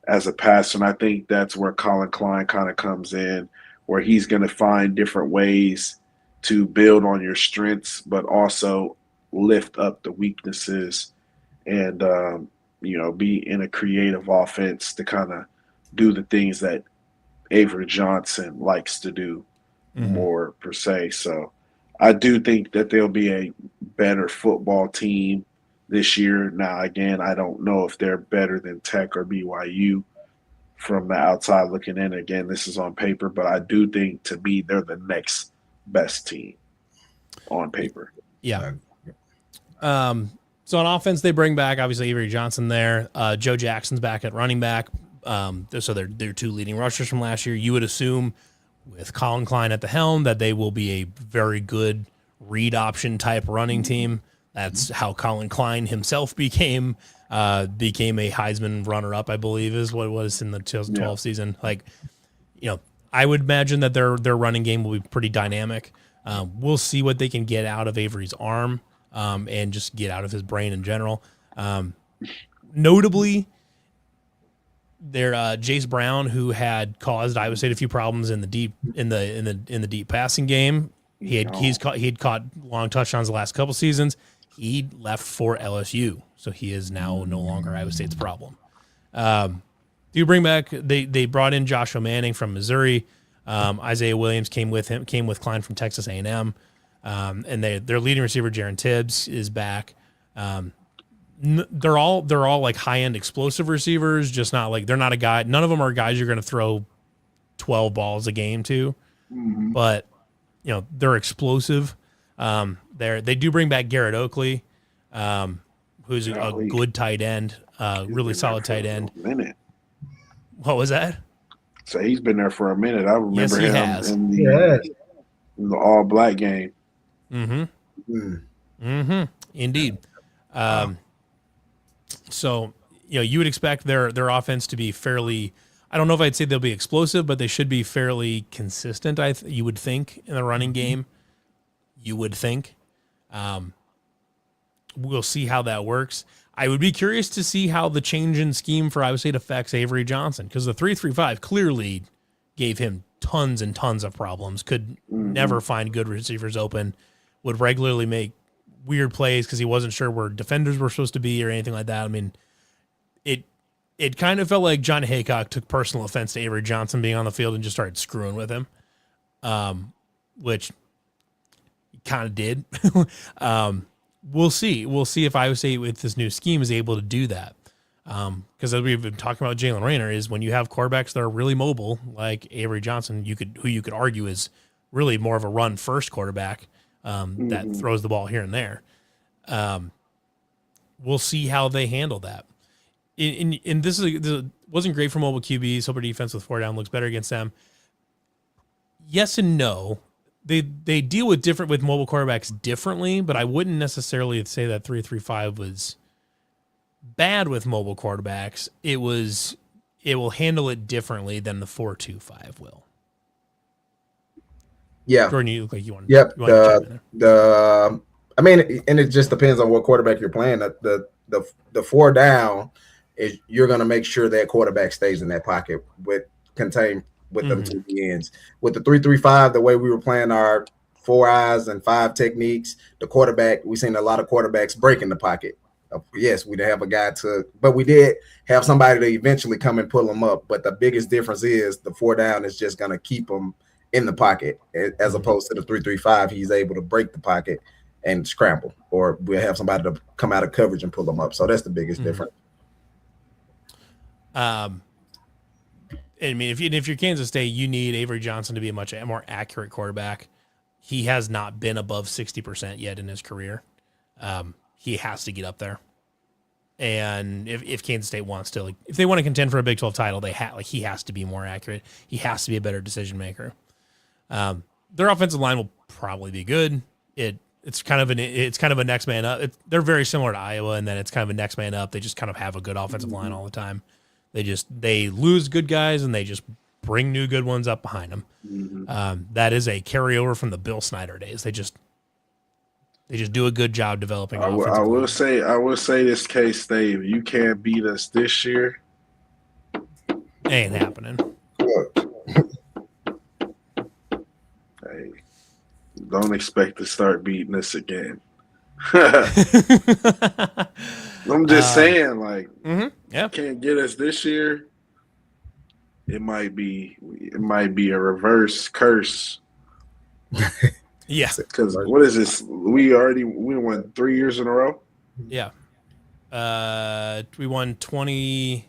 as a passer, and I think that's where Colin Klein kind of comes in, where he's going to find different ways to build on your strengths, but also lift up the weaknesses and, be in a creative offense to kind of do the things that Avery Johnson likes to do more per se. So I do think that there'll be a better football team this year. Now, again, I don't know if they're better than Tech or BYU from the outside looking in. Again, this is on paper, but I do think, to me, they're the next best team on paper. Yeah. So on offense, they bring back, obviously, Avery Johnson there. Joe Jackson's back at running back. So they're two leading rushers from last year. You would assume with Colin Klein at the helm that they will be a very good read option type running team. That's how Colin Klein himself became a Heisman runner-up, I believe, is what it was in the 2012 season. I would imagine that their running game will be pretty dynamic. We'll see what they can get out of Avery's arm and just get out of his brain in general. Notably, their Jace Brown, who had caused Iowa State a few problems in the deep passing game. He had caught long touchdowns the last couple seasons. He left for LSU, so he is now no longer Iowa State's problem. You bring back they brought in Joshua Manning from Missouri. Isaiah Williams came with Klein from Texas A&M, and their leading receiver Jaron Tibbs is back. They're all like high end explosive receivers, just not like they're not a guy. None of them are guys you're going to throw 12 balls a game to, but they're explosive. They do bring back Garrett Oakley, who's a good tight end, really solid tight end. What was that? So he's been there for a minute. I remember him has. in the all black game. Indeed. So you would expect their offense to be fairly. I don't know if I'd say they'll be explosive, but they should be fairly consistent. You would think in the running game. You would think. We'll see how that works. I would be curious to see how the change in scheme for Iowa State affects Avery Johnson, because the 3-3-5 clearly gave him tons and tons of problems, could never find good receivers open, would regularly make weird plays because he wasn't sure where defenders were supposed to be or anything like that. I mean, it kind of felt like John Haycock took personal offense to Avery Johnson being on the field and just started screwing with him, which he kind of did. We'll see. We'll see if Iowa State with this new scheme is able to do that. Because as we've been talking about Jalen Raynor, is when you have quarterbacks that are really mobile, like Avery Johnson, who you could argue is really more of a run first quarterback that throws the ball here and there. We'll see how they handle that. And this wasn't great for mobile QBs. Hope our defense with 4 down looks better against them. Yes and no. They deal with mobile quarterbacks differently, but I wouldn't necessarily say that 3-3-5 was bad with mobile quarterbacks. It will handle it differently than the 4-2-5 will. Yeah, Jordan, you look like you want. Yep. You want to the I mean, and it just depends on what quarterback you're playing. The 4 down is you're going to make sure that quarterback stays in that pocket with them 2 ends. With the 3-3-5, the way we were playing our 4 eyes and 5 techniques, the quarterback, we've seen a lot of quarterbacks break in the pocket. Yes, we didn't have a guy but we did have somebody to eventually come and pull them up. But the biggest difference is the 4 down is just going to keep them in the pocket, as opposed to the 3-3-5. He's able to break the pocket and scramble, or we'll have somebody to come out of coverage and pull them up. So that's the biggest difference. I mean, if you're Kansas State, you need Avery Johnson to be a much more accurate quarterback. He has not been above 60% yet in his career. He has to get up there. And if Kansas State wants to, if they want to contend for a Big 12 title, he has to be more accurate. He has to be a better decision maker. Their offensive line will probably be good. It's kind of a next man up. They're very similar to Iowa, and then it's kind of a next man up. They just kind of have a good offensive line all the time. They lose good guys and they just bring new good ones up behind them. That is a carryover from the Bill Snyder days. They just do a good job developing. I will say this, K-State, if you can't beat us this year, ain't happening. Hey, don't expect to start beating us again. I'm just saying, can't get us this year. It might be a reverse curse. Yeah, because what is this? We won 3 years in a row. Yeah, we won 20.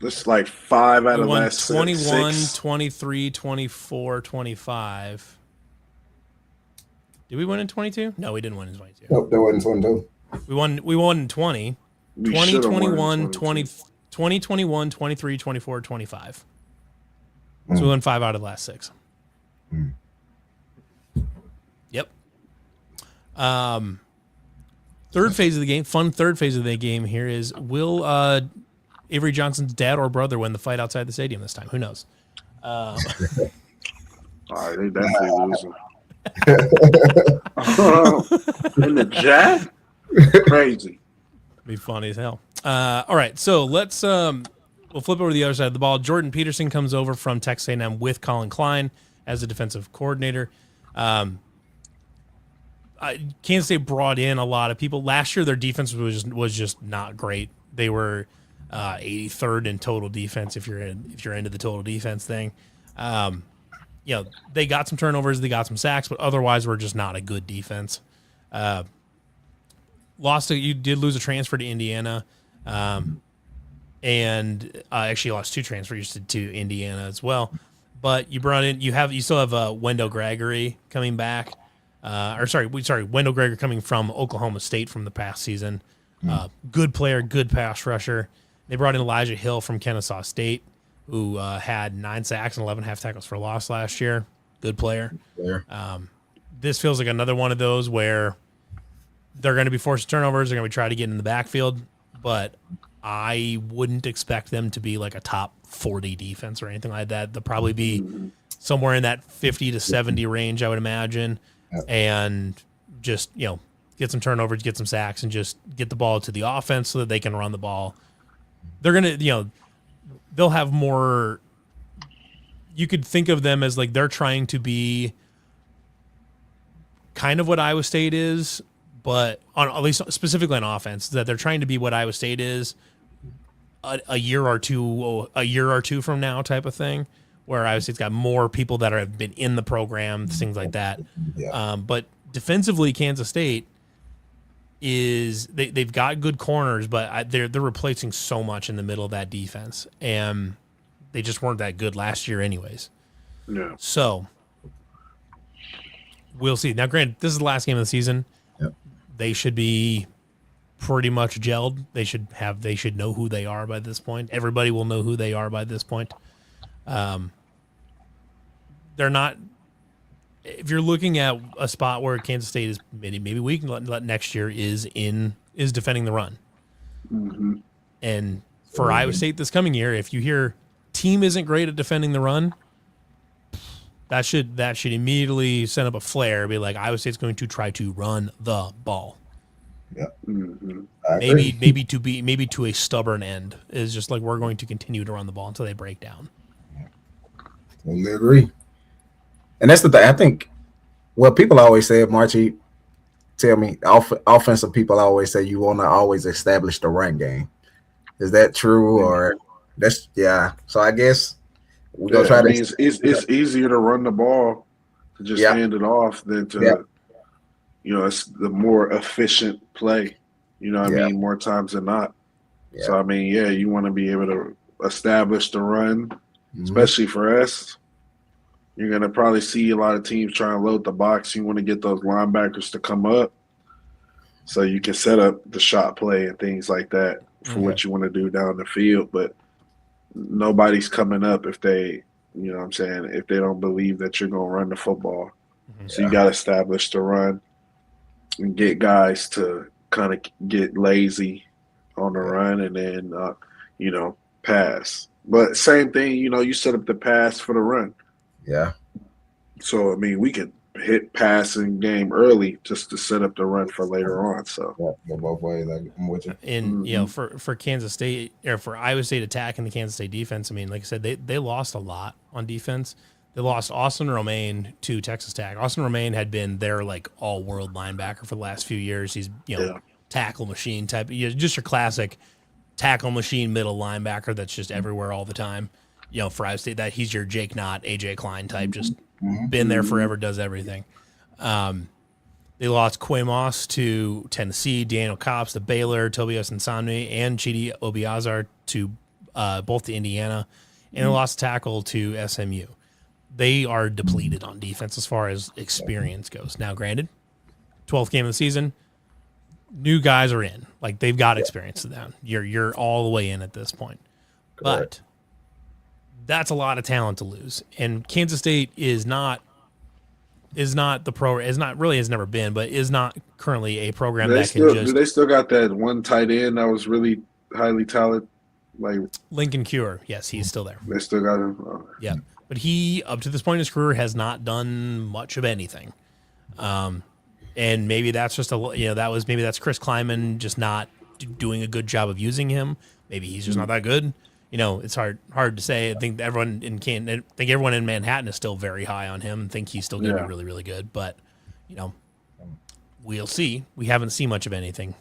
This is like 5 out of the last 21, 6. 23, 24, 25. Did we win in 22? No, we didn't win in 22. Nope, there wasn't 22. We won in 20. 20, 21, 20, 21, 23, 24, 25. So we won 5 out of the last 6. Yep. Third phase of the game, fun third phase of the game here is, will Avery Johnson's dad or brother win the fight outside the stadium this time? Who knows? All right, they definitely losing. In the jab? Crazy. Be funny as hell. All right, so let's we'll flip over to the other side of the ball. Jordan Peterson comes over from Texas A&M with Colin Klein as the defensive coordinator. Kansas State brought in a lot of people. Last year, their defense was just not great. They were 83rd in total defense. If you're into the total defense thing, they got some turnovers, they got some sacks, but otherwise, we're just not a good defense. You did lose a transfer to Indiana, and actually lost 2 transfers to Indiana as well. But you still have Wendell Gregory coming back. Wendell Gregory coming from Oklahoma State from the past season. Good player, good pass rusher. They brought in Elijah Hill from Kennesaw State, who had 9 sacks and 11 half tackles for loss last year. Good player. This feels like another one of those where they're going to be forced turnovers. They're going to try to get in the backfield, but I wouldn't expect them to be like a top 40 defense or anything like that. They'll probably be somewhere in that 50 to 70 range, I would imagine. And just, get some turnovers, get some sacks, and just get the ball to the offense so that they can run the ball. They're going to, they'll have more you could think of them as like they're trying to be kind of what Iowa State is, but at least specifically on offense, that they're trying to be what Iowa State is a year or two from now, type of thing, where Iowa State's got more people that have been in the program, things like that. Yeah. But defensively, Kansas State they've got good corners, but they're replacing so much in the middle of that defense, and they just weren't that good last year, anyways. Yeah. So we'll see. Now, granted, this is the last game of the season. Yep. They should be pretty much gelled. They should know who they are by this point. Everybody will know who they are by this point. They're not. If you're looking at a spot where Kansas State is maybe we can let next year is defending the run. Mm-hmm. And for Iowa State this coming year, if you hear team isn't great at defending the run, that should immediately send up a flare. Be like, Iowa State's going to try to run the ball. Yeah. Mm-hmm. Maybe to a stubborn end, is just like, we're going to continue to run the ball until they break down. Totally agree. And that's the thing. I think what people always say, Marchie, tell me, offensive people always say you want to always establish the run game. Is that true, or that's So I guess we're gonna try to. It's easier to run the ball to just hand it off than to, it's the more efficient play. You know what I mean? More times than not. Yeah. So I mean, you want to be able to establish the run, especially for us. You're going to probably see a lot of teams try and load the box. You want to get those linebackers to come up so you can set up the shot play and things like that for what you want to do down the field. But nobody's coming up if they, you know what I'm saying, if they don't believe that you're going to run the football. Mm-hmm. So you got to establish the run and get guys to kind of get lazy on the run and then, pass. But same thing, you set up the pass for the run. Yeah. So, I mean, we can hit passing game early just to set up the run for later on. So, go both ways. I'm with you. And, for Kansas State, or for Iowa State attacking the Kansas State defense, I mean, like I said, they lost a lot on defense. They lost Austin Romaine to Texas Tech. Austin Romaine had been their, all-world linebacker for the last few years. He's, tackle machine type, just your classic tackle machine middle linebacker that's just everywhere all the time. For Iowa State, that he's your Jake Knott, AJ Klein type, just been there forever, does everything. They lost Quamos to Tennessee, Daniel Copps to Baylor, Tobias Nsonmi, and Chidi Obiazar to both to Indiana, and they lost tackle to SMU. They are depleted on defense as far as experience goes. Now, granted, 12th game of the season, new guys are in. They've got experience to them. You're all the way in at this point. Correct. But that's a lot of talent to lose. And Kansas State is not has never been, but is not currently a program do they still got that one tight end that was really highly talented? Lincoln Cure. Yes, he's still there. They still got him. Oh. Yeah. But he, up to this point in his career, has not done much of anything. And maybe that's just that's Chris Kleiman just not doing a good job of using him. Maybe he's just not that good. It's hard to say. I think everyone in Manhattan is still very high on him. I think he's still going to be really, really good. But, we'll see. We haven't seen much of anything.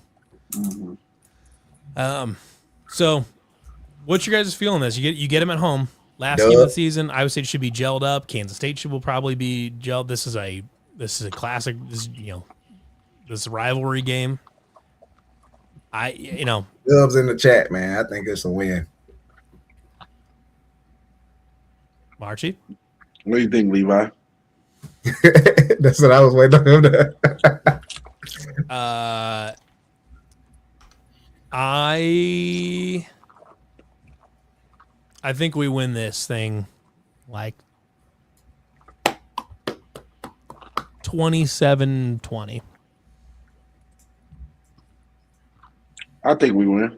Mm-hmm. So, what's your guys' feeling on this? You get him at home. Last game of the season, Iowa State should be gelled up. Kansas State will probably be gelled. This is a classic. This is a rivalry game. Dubs in the chat, man. I think it's a win. Marchie? What do you think, Levi? That's what I was waiting on him to. I think we win this thing 27-20. I think we win.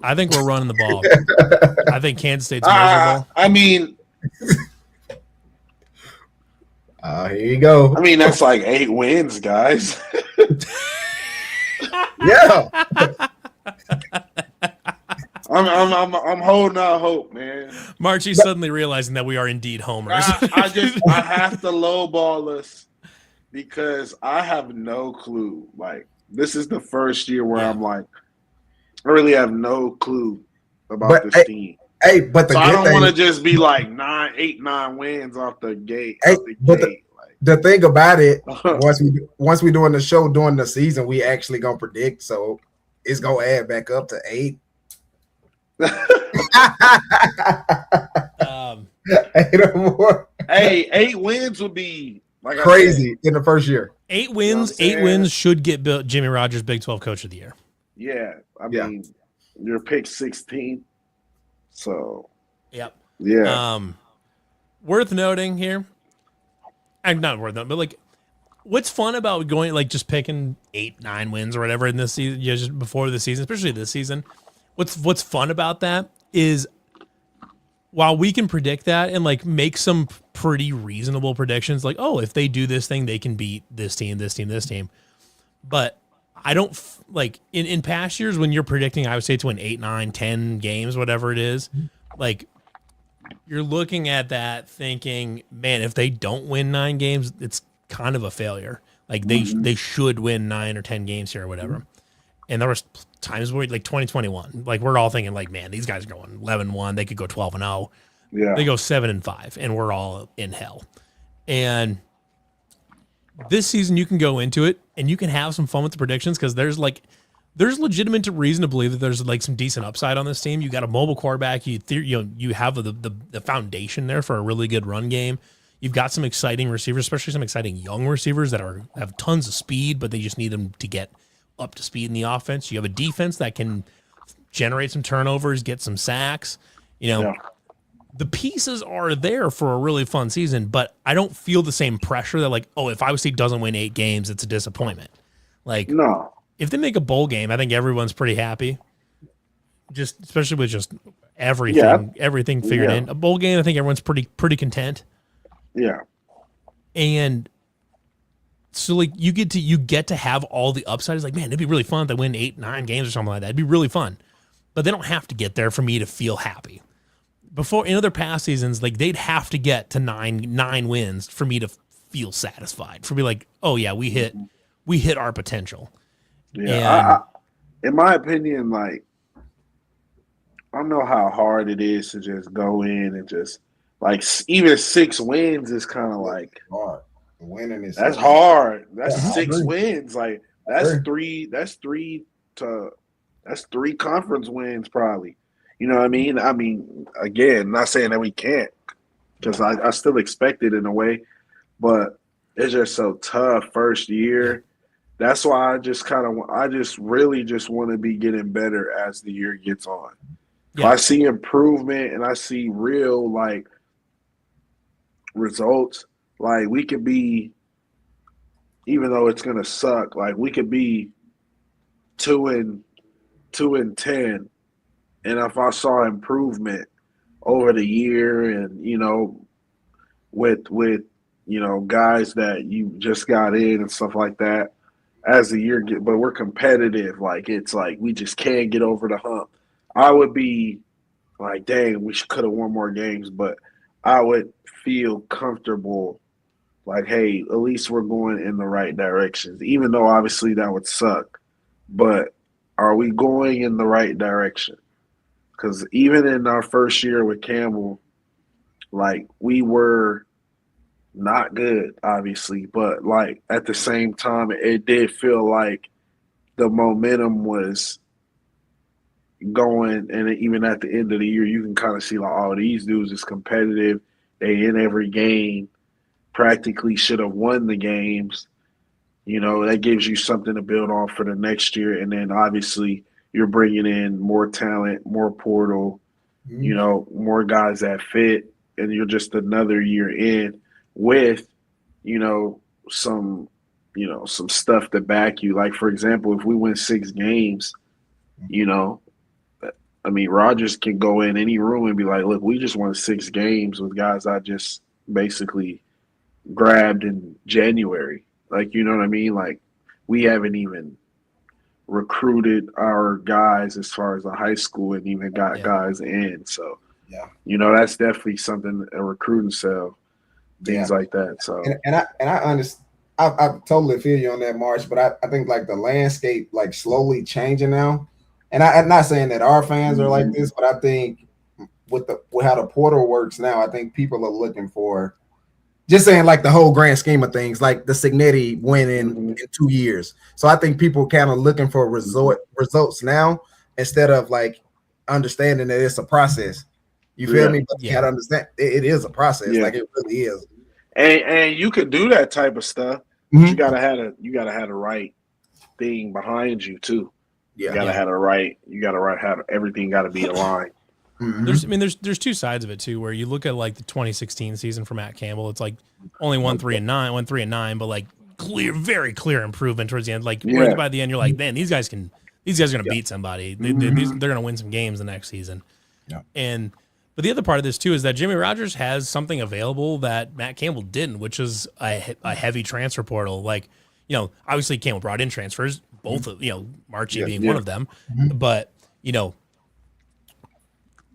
I think we're running the ball. I think Kansas State's miserable. I mean, here you go. I mean, that's 8 wins, guys. Yeah. I'm holding out hope, man. Marchie suddenly realizing that we are indeed homers. I have to lowball us because I have no clue. Like, this is the first year where I'm like, I really have no clue about this team. Hey, but so I don't want to just be like 8, 9 wins off the gate. The thing about it, once we doing the show during the season, we actually gonna predict. So it's gonna add back up to 8. 8 or more. Hey, 8 wins would be like crazy in the first year. 8 wins, 8 wins should get Jimmy Rogers Big 12 Coach of the Year. Yeah, I mean, you're pick 16. So, yep. Yeah. Worth noting here. Not worth noting, but like, what's fun about going like just picking 8, 9 wins or whatever in this season, just before the season, especially this season. What's fun about that is while we can predict that and like make some pretty reasonable predictions, like, oh, if they do this thing, they can beat this team, this team, this team. But I don't like in past years when you're predicting, I would say to win 8, 9, 10 games, whatever it is, like you're looking at that thinking, man, if they don't win 9 games, it's kind of a failure. Like they should win 9 or 10 games here or whatever. And there was times where like 2021, like we're all thinking like, man, these guys are going 11-1. They could go 12-0. Yeah. They go 7-5 and we're all in hell. And this season you can go into it and you can have some fun with the predictions because there's legitimate reason to believe that there's like some decent upside on this team. You got a mobile quarterback. You have the foundation there for a really good run game. You've got some exciting receivers, especially some exciting young receivers that have tons of speed, but they just need them to get up to speed in the offense. You have a defense that can generate some turnovers, get some sacks. The pieces are there for a really fun season, but I don't feel the same pressure that like, oh, if Iowa State doesn't win 8 games, it's a disappointment. Like, no. If they make a bowl game, I think everyone's pretty happy. Just especially with just everything figured in. A bowl game, I think everyone's pretty content. Yeah. And so like you get to have all the upside. It's like, man, it'd be really fun if they win 8, 9 games or something like that. It'd be really fun. But they don't have to get there for me to feel happy. Before in other past seasons, like they'd have to get to 9 wins for me to feel satisfied. For me, like, oh yeah, we hit our potential. Yeah, in my opinion, like I know how hard it is to just go in and just like even 6 wins is kind of like hard. Winning is hard. That's 6 wins. Like that's 3 conference wins probably. You know what I mean? I mean, again, not saying that we can't because I still expect it in a way, but it's just so tough first year. That's why I just really want to be getting better as the year gets on. Yeah. If I see improvement and I see real like results, like we could be, even though it's gonna suck, like we could be 2-10. And if I saw improvement over the year and, with guys that you just got in and stuff like that as the year but we're competitive. Like, it's like we just can't get over the hump. I would be like, dang, we could have won more games, but I would feel comfortable like, hey, at least we're going in the right directions, even though obviously that would suck. But are we going in the right direction? Because even in our first year with Campbell, like we were not good, obviously, but like at the same time, it did feel like the momentum was going. And even at the end of the year, you can kind of see like, oh, these dudes is competitive. They in every game, practically should have won the games. That gives you something to build on for the next year. And then obviously you're bringing in more talent, more portal, more guys that fit, and you're just another year in with, some stuff to back you. Like, for example, if we win 6 games, I mean, Rogers can go in any room and be like, look, we just won 6 games with guys I just basically grabbed in January. Like, you know what I mean? Like, we haven't even recruited our guys as far as the high school and even got guys in. So, that's definitely something, a recruiting cell, things like that. So, and I understand. I totally feel you on that, March, but I think like the landscape like slowly changing now. And I'm not saying that our fans are like this, but I think with how the portal works now, I think people are looking for, just saying like the whole grand scheme of things, like the Cincinnati win in 2 years. So I think people kind of looking for results now instead of like understanding that it's a process. You feel me? But you gotta understand it is a process. Like it really is. And you could do that type of stuff. But you gotta have the right thing behind you too. You gotta have the right. You gotta have everything. Got to be aligned. There's two sides of it too. Where you look at like the 2016 season for Matt Campbell, it's like only 3-9, but like very clear improvement towards the end. Like right by the end, you're like, man, these guys are gonna beat somebody. They're gonna win some games the next season. Yeah. But the other part of this too is that Jimmy Rogers has something available that Matt Campbell didn't, which is a heavy transfer portal. Like, obviously Campbell brought in transfers, both of Marchie being one of them, but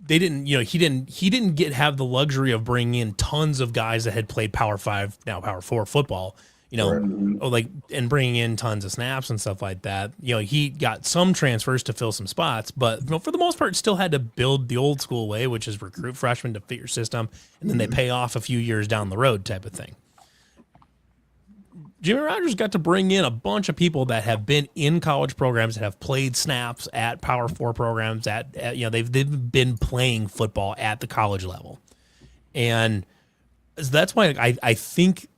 they didn't. He didn't have the luxury of bringing in tons of guys that had played Power 5, now Power 4 football. And bringing in tons of snaps and stuff like that. He got some transfers to fill some spots, but for the most part, still had to build the old school way, which is recruit freshmen to fit your system, and then they pay off a few years down the road type of thing. Jimmy Rogers got to bring in a bunch of people that have been in college programs, that have played snaps at Power 4 programs, they've been playing football at the college level. And that's why I think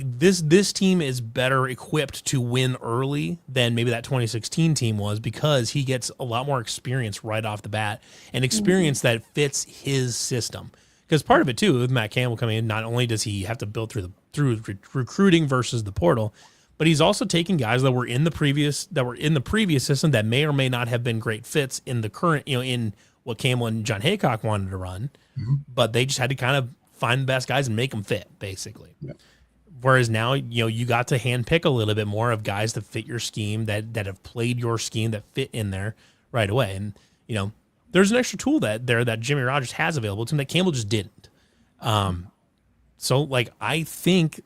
this team is better equipped to win early than maybe that 2016 team was, because he gets a lot more experience right off the bat, and experience that fits his system. Because part of it too, with Matt Campbell coming in, not only does he have to build through recruiting versus the portal, but he's also taking guys that were in the previous system that may or may not have been great fits in the current, in what Campbell and John Haycock wanted to run, but they just had to kind of find the best guys and make them fit, basically. Yeah. Whereas now, you got to handpick a little bit more of guys that fit your scheme, that have played your scheme, that fit in there right away. And, there's an extra tool that Jimmy Rogers has available to him that Campbell just didn't. So like, I think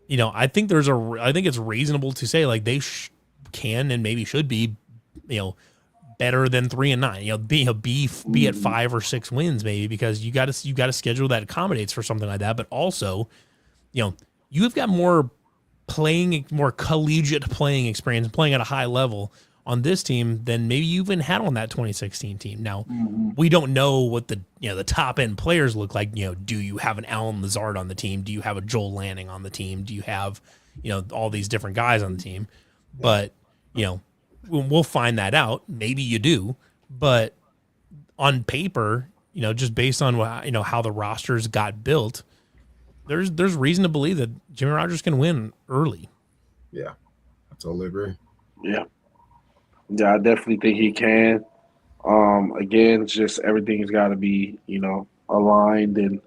it's reasonable to say like they can and maybe should be, better than 3-9, be at 5 or 6 wins maybe, because you got to schedule that accommodates for something like that. But also, you've got more collegiate playing experience, playing at a high level on this team than maybe you even had on that 2016 team. Now, we don't know what the top end players look like. Do you have an Alan Lazard on the team? Do you have a Joel Lanning on the team? Do you have, all these different guys on the team? But, we'll find that out. Maybe you do, but on paper, just based on how the rosters got built, there's reason to believe that Jimmy Rogers can win early. Yeah, I totally agree. Yeah, I definitely think he can. Again, it's just everything's got to be, aligned, and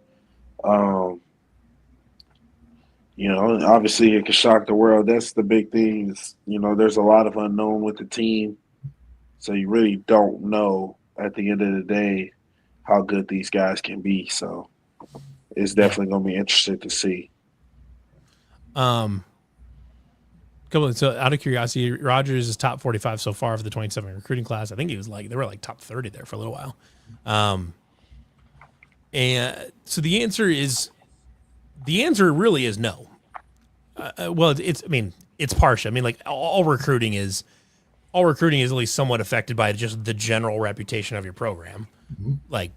obviously it could shock the world. That's the big thing. Is, there's a lot of unknown with the team, so you really don't know at the end of the day how good these guys can be. So it's definitely going to be interesting to see. So out of curiosity, Rogers is top 45 so far for the 27 recruiting class. I think he was they were like top 30 there for a little while. And so the answer really is no. It's partial. like all recruiting is at least somewhat affected by just the general reputation of your program. It's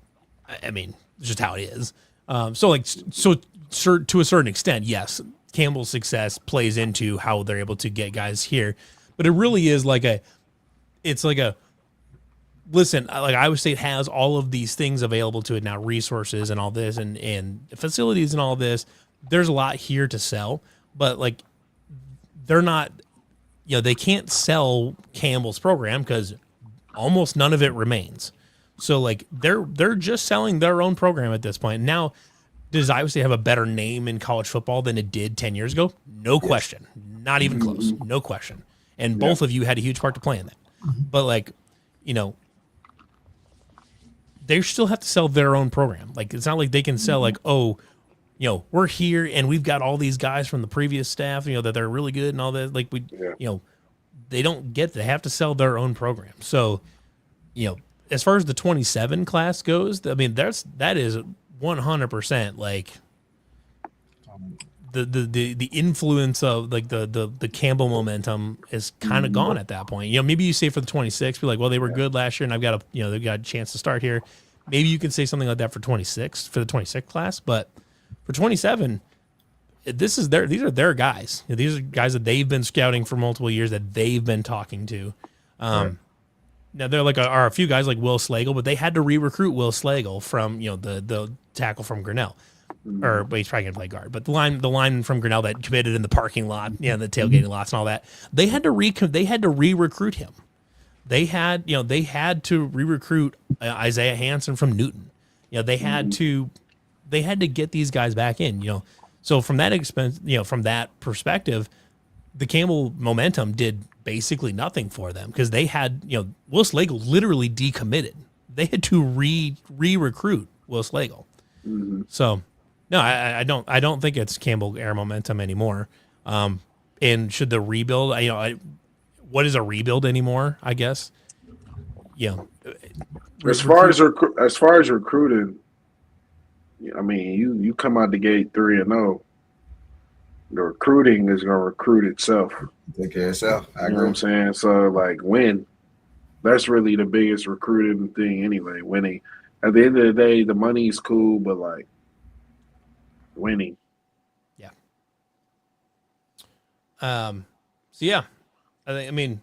just how it is. To a certain extent, yes, Campbell's success plays into how they're able to get guys here, but it really is listen, Iowa State has all of these things available to it now, resources and all this, and facilities and all this. There's a lot here to sell, but they're not, they can't sell Campbell's program because almost none of it remains. So they're just selling their own program at this point. Now, does Iowa State have a better name in college football than it did 10 years ago? No question. Not even close. No question. and both of you had a huge part to play in that. But like, you know, they still have to sell their own program. Like, it's not like they can sell like, oh, you know, we're here and we've got all these guys from the previous staff, you know, that they're really good and all that. Like you know, they don't get, they have to sell their own program. So, you know, as far as the 27 class goes, I mean, that is 100% like the influence of like the Campbell momentum is kind of gone at that point. You know, maybe you say for the 26, be like, well, they were good last year and I've got they've got a chance to start here. Maybe you can say something like that for 26 for the 26 class, but for 27, these are their guys. These are guys that they've been scouting for multiple years, that they've been talking to. Now there are a few guys like Will Slagle, but they had to re-recruit Will Slagle from the tackle from Grinnell, or he's probably gonna play guard, but the line from Grinnell that committed in the parking lot, the tailgating lots and all that. They had to re-recruit him. They had to re-recruit Isaiah Hansen from Newton. They had to get these guys back in. So from that from that perspective, the Campbell momentum did basically nothing for them, because they had, Will Slagle literally decommitted. They had to re-recruit Will Slagle. So no, I don't think it's Campbell air momentum anymore. And should the rebuild, what is a rebuild anymore, I guess? As far as recruiting, I mean, you come out the gate 3-0. The recruiting is going to recruit itself. Take care of itself. You know what I'm saying? So, like, win. That's really the biggest recruiting thing anyway, winning. At the end of the day, the money's cool, but, like, winning. Yeah. So, yeah. I think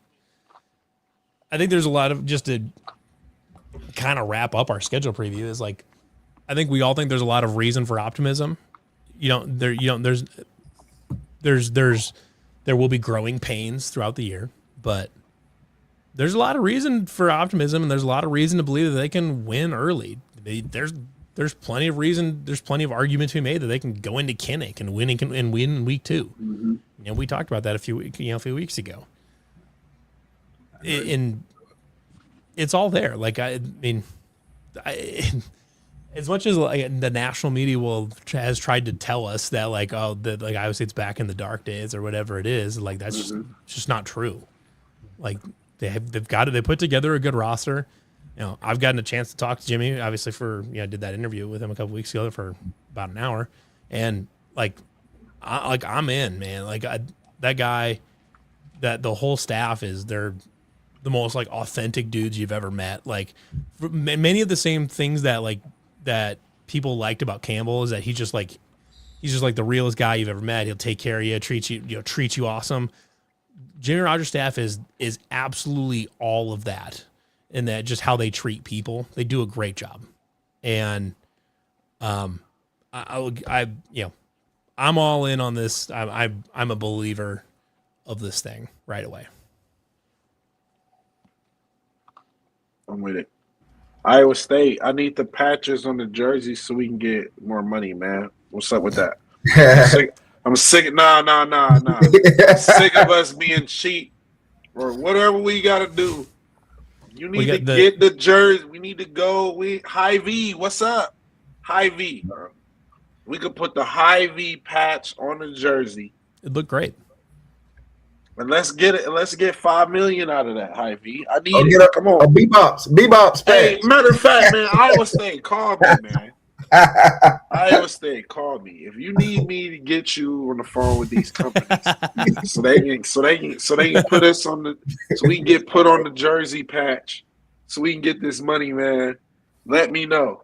there's a lot of, just to kind of wrap up our schedule preview, is like, I think we all think there's a lot of reason for optimism. There will be growing pains throughout the year, but there's a lot of reason for optimism, and there's a lot of reason to believe that they can win early. There's plenty of reason. There's plenty of argument to be made that they can go into Kinnick and win in week 2. We talked about that a few weeks ago. And it's all there. Like, as much as like the national media has tried to tell us that Iowa State's back in the dark days or whatever it is, like that's just not true. Like they put together a good roster. I've gotten a chance to talk to Jimmy, obviously, I did that interview with him a couple weeks ago for about an hour, and I'm in, man. Like that guy, that the whole staff they're the most like authentic dudes you've ever met. Like many of the same things that people liked about Campbell is that he's just like the realest guy you've ever met. He'll take care of you, treat you awesome. Jimmy Rogers' staff is absolutely all of that, and that just how they treat people. They do a great job, and I'm all in on this. I'm a believer of this thing right away. I'm with it. Iowa State, I need the patches on the jerseys so we can get more money, man. What's up with that? I'm sick. Nah. Sick of us being cheap or whatever we got to do. You need to get the jersey. We need to go. High V, what's up? High V. We could put the High V patch on the jersey. It looked great. And let's get it. Let's get $5 million out of that, High V. I need it. Come on, Bebop's. Hey, matter of fact, man, Iowa State, call me, man. Iowa State, call me if you need me to get you on the phone with these companies, so they can put us on so we can get put on the jersey patch, so we can get this money, man. Let me know,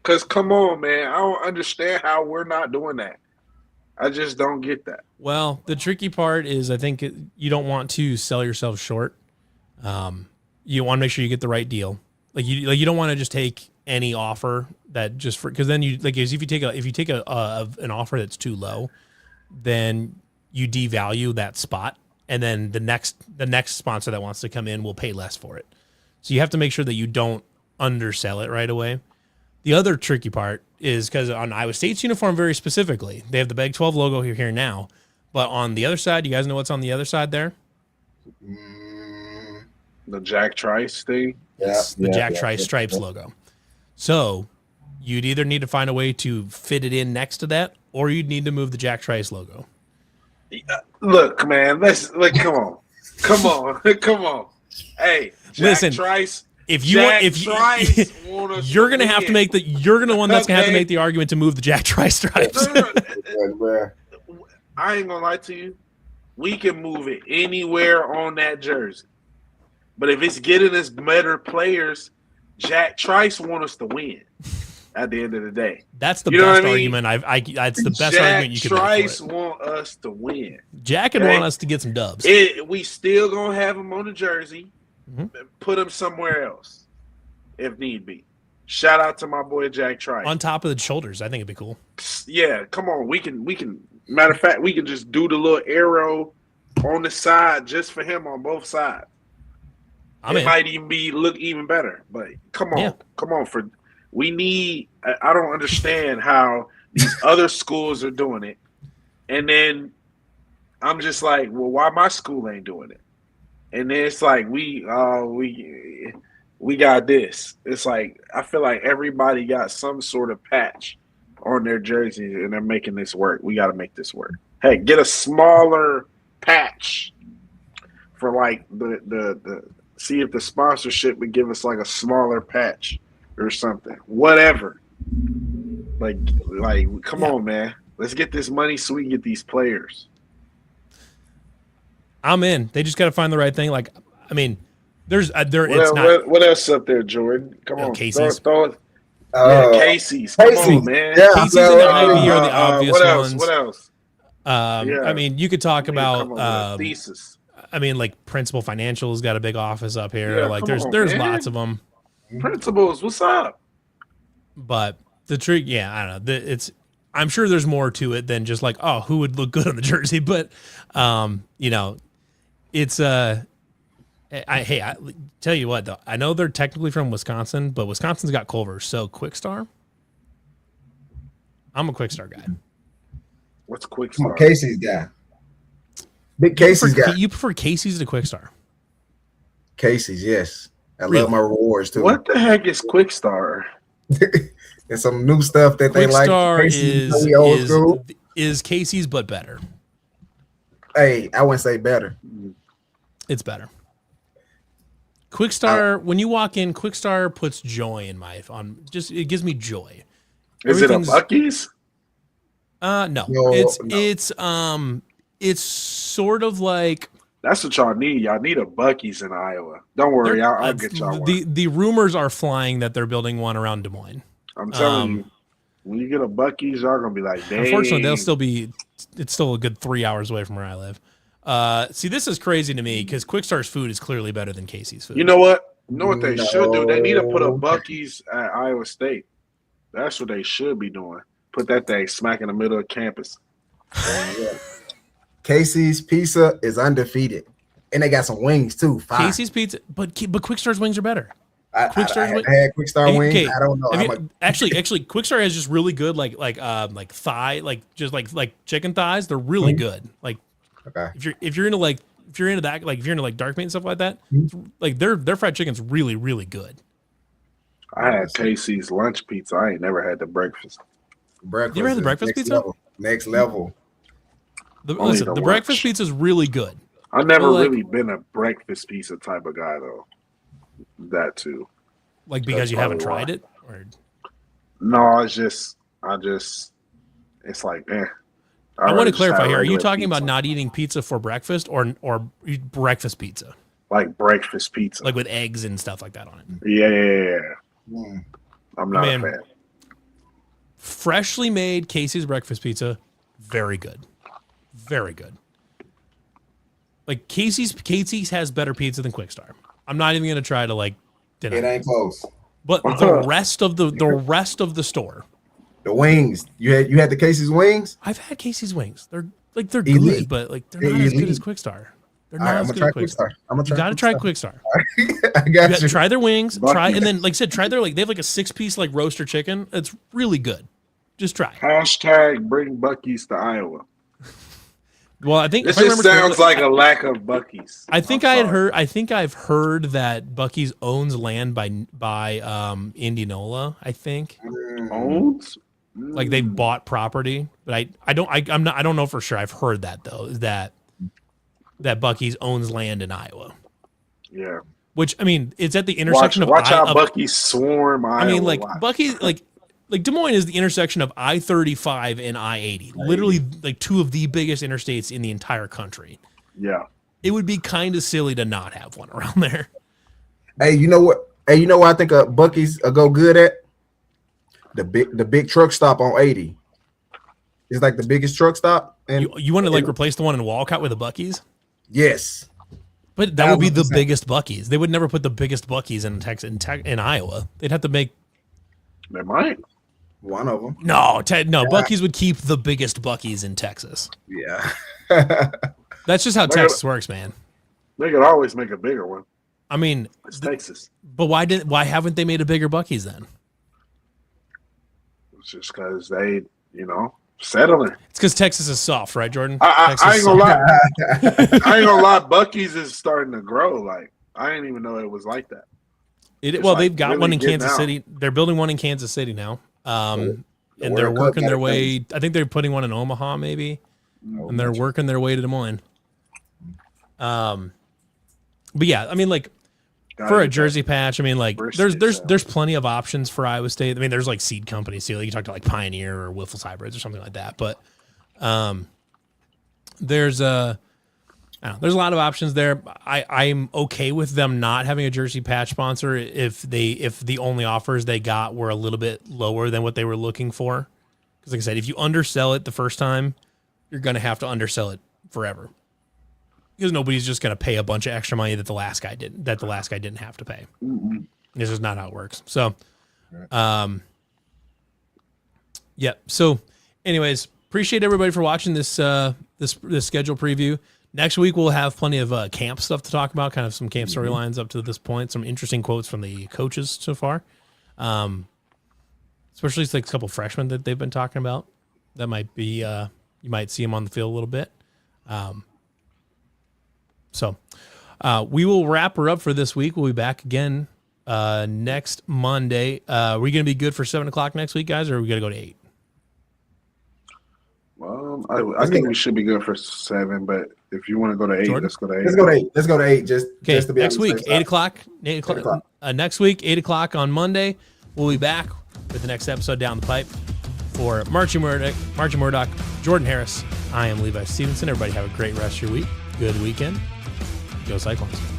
cause come on, man, I don't understand how we're not doing that. I just don't get that. Well, the tricky part is I think you don't want to sell yourself short. You want to make sure you get the right deal. You don't want to just take any offer that just because then if you take an offer that's too low, then you devalue that spot, and then the next sponsor that wants to come in will pay less for it. So you have to make sure that you don't undersell it right away. The other tricky part is because on Iowa State's uniform, very specifically, they have the Big 12 logo here now. But on the other side, you guys know what's on the other side there? The Jack Trice thing. Yes, the Jack Trice Stripes logo. So you'd either need to find a way to fit it in next to that, or you'd need to move the Jack Trice logo. Look, man, come on. Come on. Hey, Jack Listen, Trice. If you're gonna have to make you're gonna one that's gonna have to make the argument to move the Jack Trice stripes. I ain't gonna lie to you. We can move it anywhere on that jersey. But if it's getting us better players, Jack Trice want us to win at the end of the day. That's the best argument that's the best argument you can make for it. Trice want us to win. Jack would want us to get some dubs. We still gonna have him on the jersey. Put him somewhere else if need be. Shout out to my boy Jack Trice. On top of the shoulders, I think it'd be cool. Yeah, come on. We can matter of fact, we can just do the little arrow on the side just for him on both sides. Might even look even better. But come on. We need I don't understand how these other schools are doing it. And then I'm just like, well, why my school ain't doing it? And then it's like we got this. It's like I feel like everybody got some sort of patch on their jerseys and they're making this work. We got to make this work. Hey, get a smaller patch for like the see if the sponsorship would give us like a smaller patch or something. Whatever. Like come on, man. Let's get this money so we can get these players. I'm in. They just got to find the right thing. Like, I mean, there's what else up there, Jordan? Come on, Casey's. Throw it. Casey's. Come on, man. Yeah, Casey's and Ivy are the obvious ones. What else? I mean, you could talk about thesis. I mean, like Principal Financial's got a big office up here. Yeah, like, there's lots of them. Principals, what's up? But the trick, I don't know. I'm sure there's more to it than just like, oh, who would look good on the jersey. But, it's I tell you what though, I know they're technically from Wisconsin, but Wisconsin's got Culver, so Quickstar. I'm a Quickstar guy. What's Quickstar? Casey's guy. Big Casey's guy. You prefer Casey's to Quickstar? Casey's, yes. I love my rewards too. What the heck is Quickstar? It's some new stuff that they like. Quickstar is Casey's but better. Hey, I wouldn't say better. It's better. Quickstar, when you walk in, Quickstar puts joy in it gives me joy. Is it a Buc-ee's? No. It's sort of like, that's what y'all need. Y'all need a Buc-ee's in Iowa. Don't worry, I'll get y'all one. The rumors are flying that they're building one around Des Moines. I'm telling you, when you get a Buc-ee's, y'all gonna be like, dang. Unfortunately, it's still a good 3 hours away from where I live. See, this is crazy to me because Quickstar's food is clearly better than Casey's food. You know what? They should do? They need to put a Buc-ee's at Iowa State. That's what they should be doing. Put that thing smack in the middle of campus. Casey's Pizza is undefeated, and they got some wings too. Casey's Pizza, but Quickstar's wings are better. I had Quickstar wings. Okay. I don't know. Actually, Quickstar has just really good like thigh, like chicken thighs. They're really good. Like, okay. If you're into that, like if you're into like dark meat and stuff like that, like their fried chicken's really really good. I had Casey's lunch pizza. I ain't never had the breakfast. You ever had the breakfast pizza? Next level. The breakfast pizza is really good. I've never really been a breakfast pizza type of guy though. That too. Like because you haven't tried it? Or? No, it's like, I want to clarify here. Are you talking about not eating pizza for breakfast or breakfast pizza? Like breakfast pizza. Like with eggs and stuff like that on it. Yeah. I'm not a fan. Freshly made Casey's breakfast pizza, very good. Very good. Like Casey's has better pizza than Quickstar. I'm not even gonna try to like deny it. Ain't close. But the rest of the store. The wings. You had the Casey's wings? I've had Casey's wings. They're good, but like they're not as good as Quickstar. They're not as good as Quickstar. You gotta try Quickstar. I got you. Try their wings. And then like I said, try their they have like a 6-piece like roaster chicken. It's really good. Just try. # bring Buc-ee's to Iowa. Well, I think This if I just remember sounds correctly, like a lack of Buc-ee's. I think I think I've heard that Buc-ee's owns land by Indianola. I think Owns? like they've bought property, but I don't know for sure. I've heard that though, is that Buc-ee's owns land in Iowa. Yeah. Which I mean, it's at the intersection Watch how of Buc-ee's swarm. I mean, like Iowa. Buc-ee's like Des Moines is the intersection of I-35 and I-80. Literally, like two of the biggest interstates in the entire country. Yeah. It would be kind of silly to not have one around there. Hey, you know what? Hey, you know what I think Buc-ee's go good at? The big truck stop on 80. It's like the biggest truck stop. And You want to like replace the one in Walcott with a Buc-ee's? yes. But that would be the 1,000%. biggest Buc-ee's. They would never put the biggest Buc-ee's in Iowa. They'd have to make They might. One of them. no. Buc-ee's would keep the biggest Buc-ee's in Texas. Yeah. That's just how Texas works, man. They could always make a bigger one. I mean, It's Texas. but why haven't they made a bigger Buc-ee's then? It's just because they, settling. It's because Texas is soft, right, Jordan? I Texas ain't is gonna soft. lie. I ain't gonna lie. Buc-ee's is starting to grow. Like I didn't even know it was like that. Well, like they've got really one in getting Kansas out. City. They're building one in Kansas City now. And they're World Cup working got their it way. I think they're putting one in Omaha, maybe, and they're working their way to Des Moines. But yeah, I mean, like for a jersey patch, I mean, like there's plenty of options for Iowa State. I mean, there's like seed companies too. Like you talk to like Pioneer or Wiffles Hybrids or something like that. But there's there's a lot of options there. I'm okay with them not having a jersey patch sponsor if the only offers they got were a little bit lower than what they were looking for. Because like I said, if you undersell it the first time, you're gonna have to undersell it forever. Because nobody's just gonna pay a bunch of extra money that the last guy didn't have to pay. Mm-mm. This is not how it works. So, yeah. So, anyways, appreciate everybody for watching this this schedule preview. Next week we'll have plenty of camp stuff to talk about, kind of some camp storylines up to this point, some interesting quotes from the coaches so far, especially like a couple freshmen that they've been talking about. That might be you might see them on the field a little bit. So we will wrap her up for this week. We'll be back again next Monday. Are we going to be good for 7:00 next week, guys, or are we going to go to 8? Well, I think we should be good for 7, but if you want to go to 8, Jordan? let's go to 8. Let's go to 8. Let's go to 8. Just to be next on the week, safe side. 8:00. 8:00. Next week, 8:00 on Monday. We'll be back with the next episode down the pipe. For Marchie Murdoch, Jordan Harris, I am Levi Stevenson. Everybody have a great rest of your week. Good weekend. Go Cyclones.